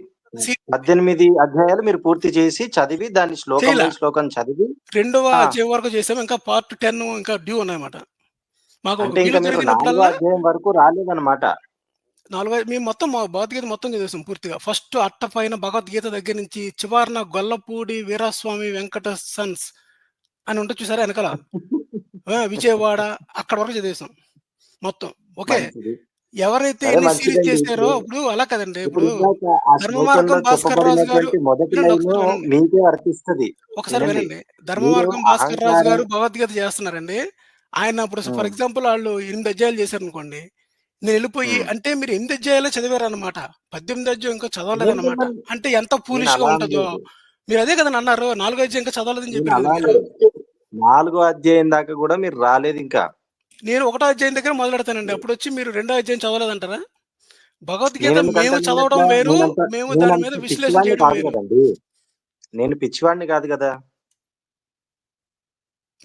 సి 18 అధ్యాయాలు మీరు పూర్తి చేసి చదివి దాన్ని శ్లోకం చేయలా. బై శ్లోకం చదివి రెండవ ఆ, అధ్యాయం వరకు చేసాం. ఇంకా పార్ట్ 10 ఇంకా డ్యూ ఉన్నాయన్నమాట. మాకు అంటే ఇంకా వీలు మీరు 4వ దొరికినప్పుడల్లా అధ్యాయం వరకు రాలేదన్నమాట. 4 మేము మొత్తం భగవద్గీత మొత్తం చదివేసాం పూర్తిగా. ఫస్ట్ అట్ట పైన భగవద్గీత దగ్గర నుంచి చివరన గొల్లపూడి వీరాస్వామి వెంకట సన్స్ అని ఉంటది చూసారా ఎనకాల? విజయవాడ అక్కడి వరకు చదివేసాం మొత్తం. ఓకే. మంచిది. ఎవరైతే సరే, ఎన్ని సీరీస్ మంచిదండి. చేశారో ఇప్పుడు అలా కదండీ. ఇప్పుడు ఇప్పుడు ఇందాక ఆ ధర్మ శ్లోకంలో మార్గం భాస్కర్ రాజు గారు చెప్పబడినటువంటి మొదటి వినండి లైన్ ఒకసారి వినండి. మీకే వర్తిస్తది. ఒకసారి వినండి. వినండి. ధర్మ మీరు మార్గం భాస్కర్ రాజు అహంకారం గారు భగవద్గీత చేస్తున్నారండి. ఆయన ఇప్పుడు ఫర్ ఉమ్, ఎగ్జాంపుల్ ఆళ్ళు 8 అధ్యాయాలు చేశారనుకోండి. నేనెళ్ళిపోయి ఉమ్. అంటే మీరు 8 అధ్యాయాలే చదివారన్నమాట. 18 అధ్యాయం ఇంకా నేను చదవలేదన్నమాట. మిమ్మల్ని అంటే ఎంత నేను ఫూలిష్‌గా అలా ఉంటదో. అనలేదు. మీరు అదే కదండీ అన్నారు. 4 అధ్యాయం ఇంకా చదవలేదని నేను చెప్పారు కదా అలా మీరు. అనలేదు. 4వ అధ్యాయం దాకా కూడా మీరు రాలేదు ఇంకా. నేను ఒకటో అధ్యాయం దగ్గర మొదలెడతానండి. అప్పుడొచ్చి మీరు రెండో అధ్యాయం చదవలేదంటారా? నేను భగవద్గీత మేము ఎందుకంటాను చదవడం అట్లా? వేరు. మేము దాని మీద నేనంత విశ్లేషణ పిచ్చివాడిని చేయడం కాదు వేరు. కదండి. నేను పిచ్చివాడిని కాదు కదా.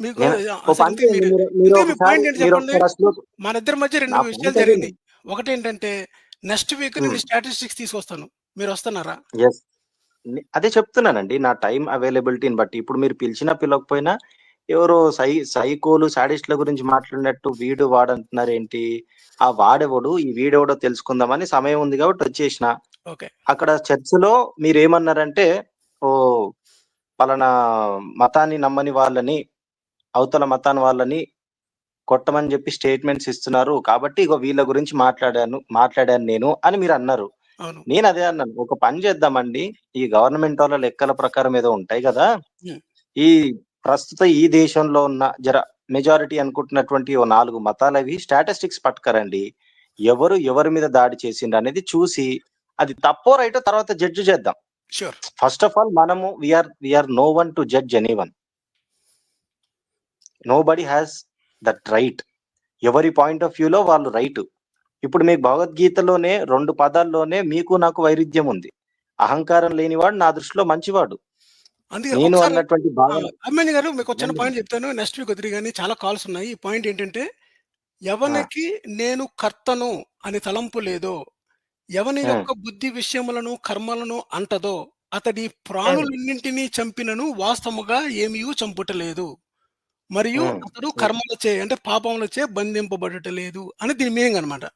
మీకు నేను ఓ అసలు పని చేయండి. మీరు ఇంతకీ మీ ఒకసారి పాయింట్ ఏంటి చెప్పండి? ఆ శ్లోకం మన ఇద్దరి మధ్య నా 2 పాయింట్ విషయాలు అదే. జరిగినాయి. ఒకటేంటంటే నెక్స్ట్ వీక్ నేను స్టాటిస్టిక్స్ తీసుకొస్తాను. మీరొస్తున్నారా? ఎస్. అదే చెప్తున్నానండి. నా టైం అవైలబిలిటీని బట్టి. ఇప్పుడు మీరు పిలిచినా పిలవకపోయినా ఎవరో సైకోలు, సాడిస్ట్‌ల గురించి మాట్లాడినట్టు వీడు వాడంటున్నారేంటి? ఆ వాడెవడు? ఈ వీడెవడో తెలుసుకుందామని సమయం ఉంది కాబట్టి వచ్చేసిన. ఓకే. అక్కడ చర్చ్‌లో మీరేమన్నారంటే, ఓహ్! పలానా మతాన్ని నమ్మని వాళ్ళని, అవతల మతాన్ని వాళ్ళని కొట్టమని చెప్పి స్టేట్మెంట్స్ ఇస్తున్నారు. కాబట్టి ఇగో వీళ్ళ గురించి మాట్లాడాను నేను అని మీరన్నారు. అవును. నేనదే అన్నాను. ఒక పని చేద్దామండి. ఈ గవర్నమెంటోళ్ళ లెక్కల ప్రకారం ఏదో ఉంటాయి గదా! హ్మ్. ఈ ప్రస్తుత ఈ దేశంలో ఉన్న మెజారిటీ అనుకుంటున్నటువంటి ఓ 4 మతాలవి స్టాటిస్టిక్స్ పట్టుకరండి. ఎవరి మీద దాడి చేసిండనేది చూసి, అది తప్పో రైటో తర్వాత జడ్జ్ చేద్దాం. ష్యూర్. ఫస్ట్ ఆఫ్ ఆల్ మనము we are no one to judge anyone. Nobody has that right. ఎవరి పాయింట్ ఆఫ్ వ్యూలో వాళ్ళు రైట్. ఇప్పుడు మీకు భగవద్గీతలోనే 2 పదాల్లోనే మీకు నాకు వైరుధ్యం ఉంది. అహంకారం లేనివాడు నా దృష్టిలో మంచివాడు. అందుకే నేను ఒకసారి అన్నటువంటి భావన అభిమన్యు గారు మీకో చిన్న వినండి. పాయింట్ చెప్తాను. నెక్స్ట్ వీక్ వద్దురు గానీ చాలా కాల్స్ ఉన్నాయి. ఈ పాయింట్ ఏంటంటే ఆ! ఎవనికి నేను కర్తను అనే తలంపు లేదో, ఎవని హ్మ్. యొక్క బుద్ధి విషయములను, కర్మలను అంటదో, అతడి హ్మ్. ప్రాణులన్నింటినీ చంపినను వాస్తవముగా ఏమియూ చంపుటలేదు. మరియు హ్మ్. అతడు హ్మ్. కర్మలచే అంటే పాపములచే బంధింపబడుట లేదు అని దీని మీనింగ్ అన్నమాట.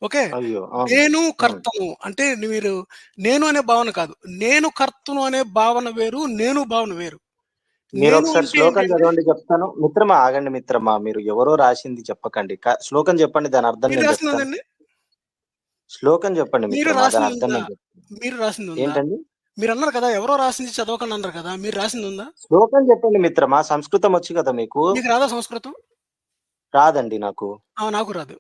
ఓకే. అయ్యో! అవును. నేను హ్మ్. కర్తను అంటే మీరు నేను అనే భావన కాదు. నేను కర్తను అనే భావన వేరు. నేను భావన వేరు. నేను మీరొకసారి అంటే శ్లోకం ఏంటంటే చదవండి చెప్తాను. మిత్రమా ఆగండి మిత్రమా. మీరు ఎవరో రాసింది చెప్పకండి. శ్లోకం చెప్పండి, దాని అర్థం మీరు నేను చెప్తాను. రాసిందుందండి? శ్లోకం చెప్పండి మీరు మిత్రమా, దాని అర్థం రాసిందుందా? నేను చెప్తాను. మీరు రాసిందుందా? ఏంటండి? మీరన్నారు కదా! ఎవరో రాసింది చదవకండి అన్నారు కదా! మీరు రాసిందుందా? శ్లోకం చెప్పండి మిత్రమా. సంస్కృతం వచ్చు కదా మీకు. మీకు రాదా సంస్కృతం? రాదండి నాకు. నాకు రాదు.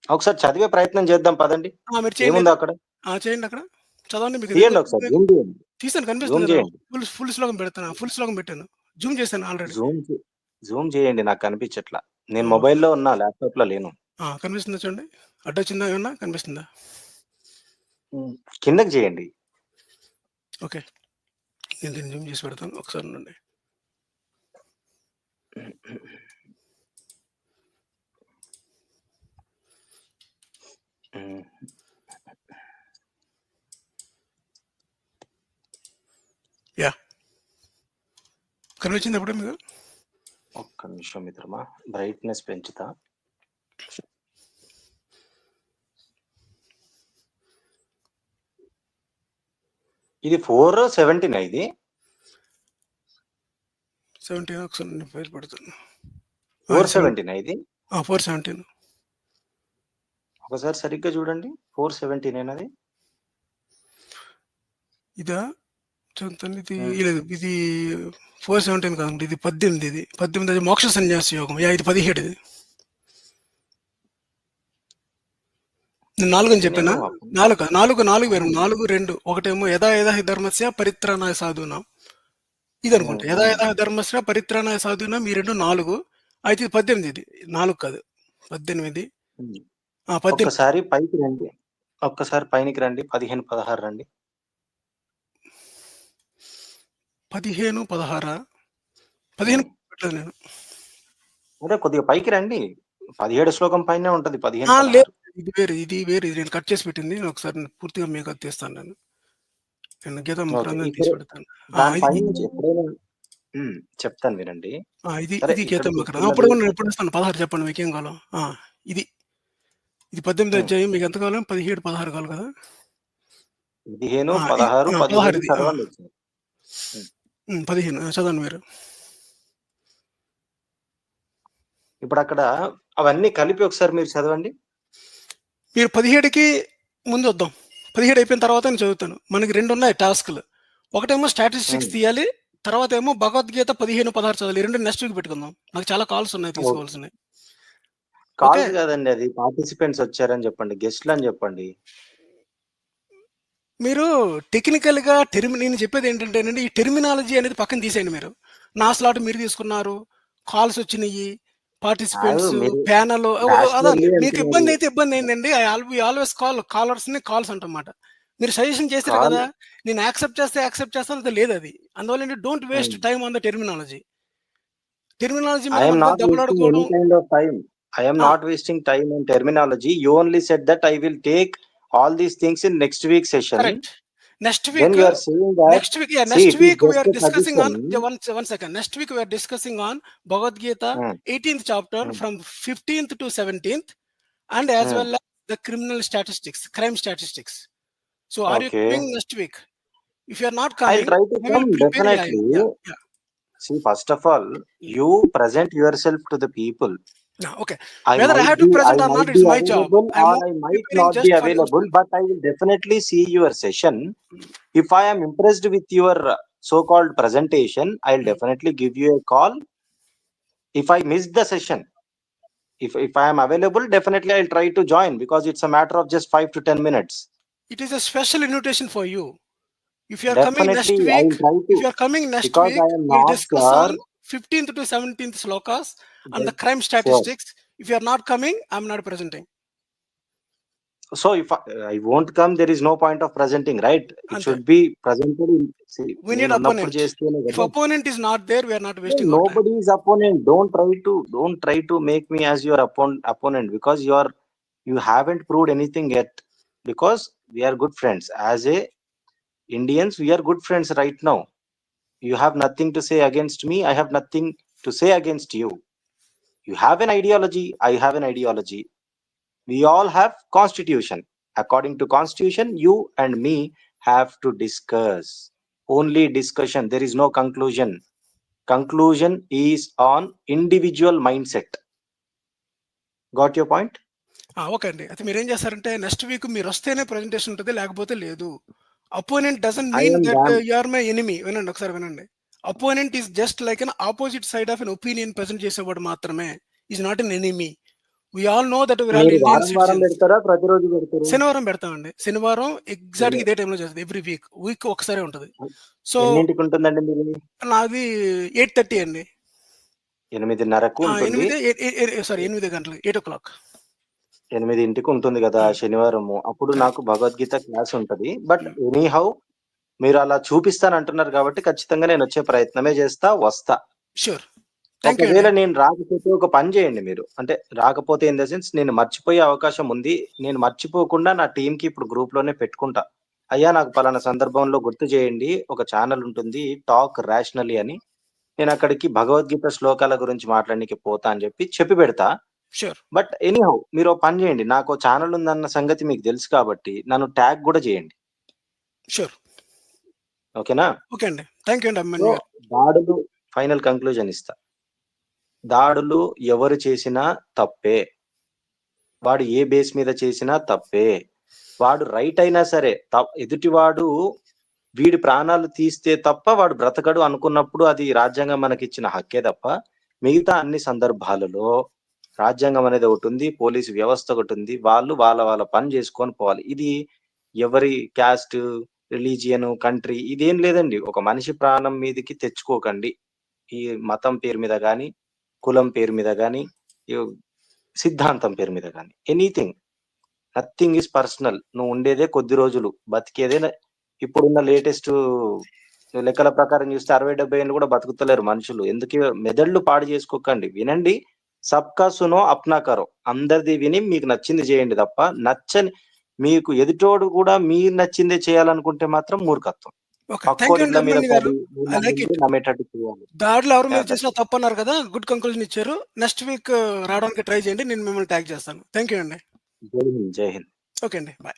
ఒకసారి చదివే ప్రయత్నం చేద్దాం పదండి. మీరు చేయండి ఏముందో అయితే. అక్కడ? చేయండి అక్కడ. చదవండి మీకు తీయండి ఒకసారి. జూమ్ చేయండి. తీసాను కనిపిస్తుంది జూమ్ కదా! చేయండి. ఫుల్ శ్లోకం పెడుతున్నా. ఫుల్ శ్లోకం పెట్టాను. జూమ్ చేశాను ఆల్రెడీ. జూమ్ చే జూమ్ చేయండి. నాకు కనిపించట్లా. నేను ఆ! మొబైల్‌లో ఉన్నా. ల్యాప్‌టాప్‌లో లేను. కనిపిస్తుందా చూడండి? అడ్డొచ్చిందా ఏమన్నా? కనిపిస్తుందా? హ్మ్. కిందకి చేయండి. ఓకే. నేను దీన్ని జూమ్ చేసి పెడతాను. ఒకసారి ఉండండి. హ్మ్. కనిపించింది ఎప్పుడు మీకు? ఒక్క నిమిషం మిత్రమా, బ్రైట్నెస్ పెంచుతా. ఇది 4:17 ఇది. 17 ఒకసారి నేను ఫైల్ పెడతాను. 4:17 ఇది. 4:17 ఒకసారి సరిగ్గా చూడండి. 4:17 అది. ఇదా చూస్తాను. ఇది లేదు, ఇది 4:17 కాదండి, ఇది 18. ఇది 18 అది మోక్ష సన్యాసి యోగం. ఇది 17. ఇది నేను 4 అని చెప్పానా? 4 వేరు. 4 2. ఒకటేమో యథా యథా హి ధర్మస్య పరిత్రాణాయ సాధూనాం, ఇది అనుకుంటా. యథా యథా హి ధర్మస్య పరిత్రాణాయ సాధూనాం, ఈ 2 4. అయితే ఇది 18. ఇది 4 కాదు, 18. 18. ఒక్కసారి పైకి రండి, ఒక్కసారి పైనకి రండి. 15 16 రండి. 15 16 15 పెట్టలేదు నేను. అదే కొద్దిగా పైకి రండి. 17 శ్లోకం పైనే ఉంటది. 15 లేదు, ఇది వేరు, ఇది వేరు. ఇది నేను కట్ చేసి పెట్టింది. నేను ఒకసారి పూర్తిగా మీకు అది తీస్తాను. నేను గీత గ్రంథం తీసి పెడతాను. చెప్తాను వినండి. ఇది గీత అప్పుడు నేను ఎప్పుడు ఇస్తాను. 16 చెప్పండి, మీకేం కావాలో. ఇది 18 అధ్యాయం. మీకు ఎంత కావాలి? 17 16 కావాలి కదా? 15 16 17 చదవండి. 15 చదవండి మీరు. ఇప్పుడు అక్కడ అవన్నీ కలిపి ఒకసారి మీరు చదవండి. మీరు 17కి ముందు వద్దాం. 17 అయిపోయిన తర్వాత నేను చదువుతాను. మనకి 2 ఉన్నాయి టాస్క్లు. ఒకటేమో స్టాటిస్టిక్స్ తీయాలి, తర్వాత ఏమో భగవద్గీత 15 16 చదవాలి. 2 నెక్స్ట్ వీక్ పెట్టుకుందాం. నాకు చాలా కాల్స్ ఉన్నాయి తీసుకోవాల్సినవి. కాల్స్ కాదండి, అది పార్టిసిపెంట్స్ వచ్చారని చెప్పండి, గెస్ట్లు అని చెప్పండి. మీరు టెక్నికల్ గా నేను చెప్పేది ఏంటంటేనండి, ఈ టెర్మినాలజీ అనేది పక్కన తీసేయండి. మీరు నా స్లాట్ మీరు తీసుకున్నారు, కాల్స్ వచ్చినాయి, పార్టిసిపెంట్స్, ప్యానల్. మీకు ఇబ్బంది అయితే ఇబ్బంది ఏంటండి? ఆల్వేస్ కాలర్స్ ని కాల్స్ అంటమాట. మీరు సజెషన్ చేశారు కదా, నేను యాక్సెప్ట్ చేస్తాను, లేదు అది. అందువల్ల don't waste time on the terminology. I am not wasting time on terminology. You only said that I will take all these things in next week's session. Correct. Next week, then you are saying that next week we are discussing on one second. Next week we are discussing on Bhagavad Gita 18th chapter from 15th to 17th, and as well as the crime statistics. So are you coming next week? If you are not coming, I'll try to come definitely. Yeah. See, first of all, you present yourself to the people. Okay. Whether I have to present or not, it's my job. I might not be available, but I will definitely see your session. If I am impressed with your so-called presentation, I'll definitely give you a call. If I miss the session, if I am available, definitely I'll try to join, because it's a matter of just 5 to 10 minutes. It is a special invitation for you. If you are coming next week, we'll discuss on 15th to 17th slokas and the crime statistics. If you are not coming, I'm not presenting. So if I won't come, there is no point of presenting, right? It should be presented. We need opponent. If opponent is not there, we are not wasting our time. Nobody is opponent. Don't try to make me as your opponent, because you haven't proved anything yet. Because we are good friends. As a Indians, we are good friends right now. You have nothing to say against me. I have nothing to say against you. You have an ideology. I have an ideology. We all have constitution. According to constitution, you and me have to discuss. Only discussion. There is no conclusion. Conclusion is on individual mindset. Got your point? Okay అండి. అయితే మీరు ఏం చేస్తారంటే, next week మీరు వస్తేనే presentation ఉంటుంది, లేకపోతే లేదు. Opponent doesn't mean that you are my enemy. వినండి ఒకసారి, వినండి. Opponent is just like an opposite side of an opinion present చేసేవాడు మాత్రమే. Is not an enemy. We all know that we are all Indian citizens. శనివారం పెడతామండి. శనివారం exact ఇదే టైంలో చేస్తుంది. ఎవ్రీ వీక్ ఒకసారి ఉంటుంది. సో నాది 8:30 అండి. 8:30కు ఉంటుంది. 8 గంటలకు 8 o'clock. 8ంటికి ఉంటుంది కదా శనివారము. అప్పుడు నాకు భగవద్గీత క్లాస్ ఉంటది. బట్ ఎనీహౌ మీరు అలా చూపిస్తానంటున్నారు కాబట్టి ఖచ్చితంగా నేను వచ్చే ప్రయత్నమే చేస్తా, వస్తా. షూర్. ఒకవేళ నేను రాకపోతే ఒక పని చేయండి మీరు. అంటే రాకపోతే ఇన్ ద సెన్స్ నేను మర్చిపోయే అవకాశం ఉంది. నేను మర్చిపోకుండా నా టీం కి ఇప్పుడు గ్రూప్ లోనే పెట్టుకుంటా. అయ్యా నాకు పలానా సందర్భంలో గుర్తు చేయండి, ఒక ఛానల్ ఉంటుంది టాక్ రేషనల్లీ అని, నేను అక్కడికి భగవద్గీత శ్లోకాల గురించి మాట్లాడడానికి పోతా అని చెప్పి పెడతా. షూర్. బట్ ఎనీహౌ మీరు ఓ పని చేయండి. నాకు ఛానల్ ఉందన్న సంగతి మీకు తెలుసు కాబట్టి నన్ను ట్యాగ్ కూడా చేయండి. షూర్. ఓకేనా? ఓకే అండి. థ్యాంక్ యూ అండి అభిమన్యు గారు. దాడులు ఫైనల్ కంక్లూజన్ ఇస్తా. దాడులు ఎవరు చేసినా తప్పే. వాడు ఏ బేస్ మీద చేసినా తప్పే. వాడు రైట్ అయినా సరే ఎదుటివాడు వీడి ప్రాణాలు తీస్తే తప్ప వాడు బ్రతకడు అనుకున్నప్పుడు అది రాజ్యాంగం మనకిచ్చిన హక్కే తప్ప మిగతా అన్ని సందర్భాలలో రాజ్యాంగం అనేది ఒకటి ఉంది, పోలీసు వ్యవస్థ ఒకటి ఉంది. వాళ్ళు వాళ్ళ పని చేసుకొని పోవాలి. ఇది ఎవరి క్యాస్ట్, రిలీజియన్, కంట్రీ ఇదేం లేదండి. ఒక మనిషి ప్రాణం మీదకి తెచ్చుకోకండి. ఈ మతం పేరు మీద కానీ, కులం పేరు మీద కానీ, సిద్ధాంతం పేరు మీద కానీ, ఎనీథింగ్, నథింగ్ ఈజ్ పర్సనల్. నువ్వు ఉండేదే కొద్ది రోజులు, బతికేదే ఇప్పుడున్న లేటెస్ట్ లెక్కల ప్రకారం చూస్తే 60-70 ఏళ్ళు కూడా బతుకుతలేరు మనుషులు. ఎందుకు మెదళ్ళు పాడు చేసుకోకండి. వినండి. సబ్కా సునో అప్నా కరో. అందరిది విని మీకు నచ్చింది చేయండి తప్ప నచ్చని మీకు ఎదుటోడు కూడా మీరు నచ్చిందే చేయాలనుకుంటే మాత్రం మూర్ఖత్వం. ఓకే. థ్యాంక్ యూ పక్కోడి అండి ఇళ్ళ మీద అభిమన్యు గారు. పడి ఐ లైక్ ఇట్. నమ్మేటట్టు చేయాలి. దాడులు ఎవరి మీద Yeah, చేసినా తప్పు అన్నారు కదా, గుడ్ కంక్లూజన్ ఇచ్చారు. నెక్స్ట్ వీక్ రావడానికి ట్రై చేయండి, నేను మిమ్మల్ని ట్యాగ్ చేస్తాను. థ్యాంక్ యూ అండి. జై హింద్, జై హింద్. ఓకే అండి, బాయ్.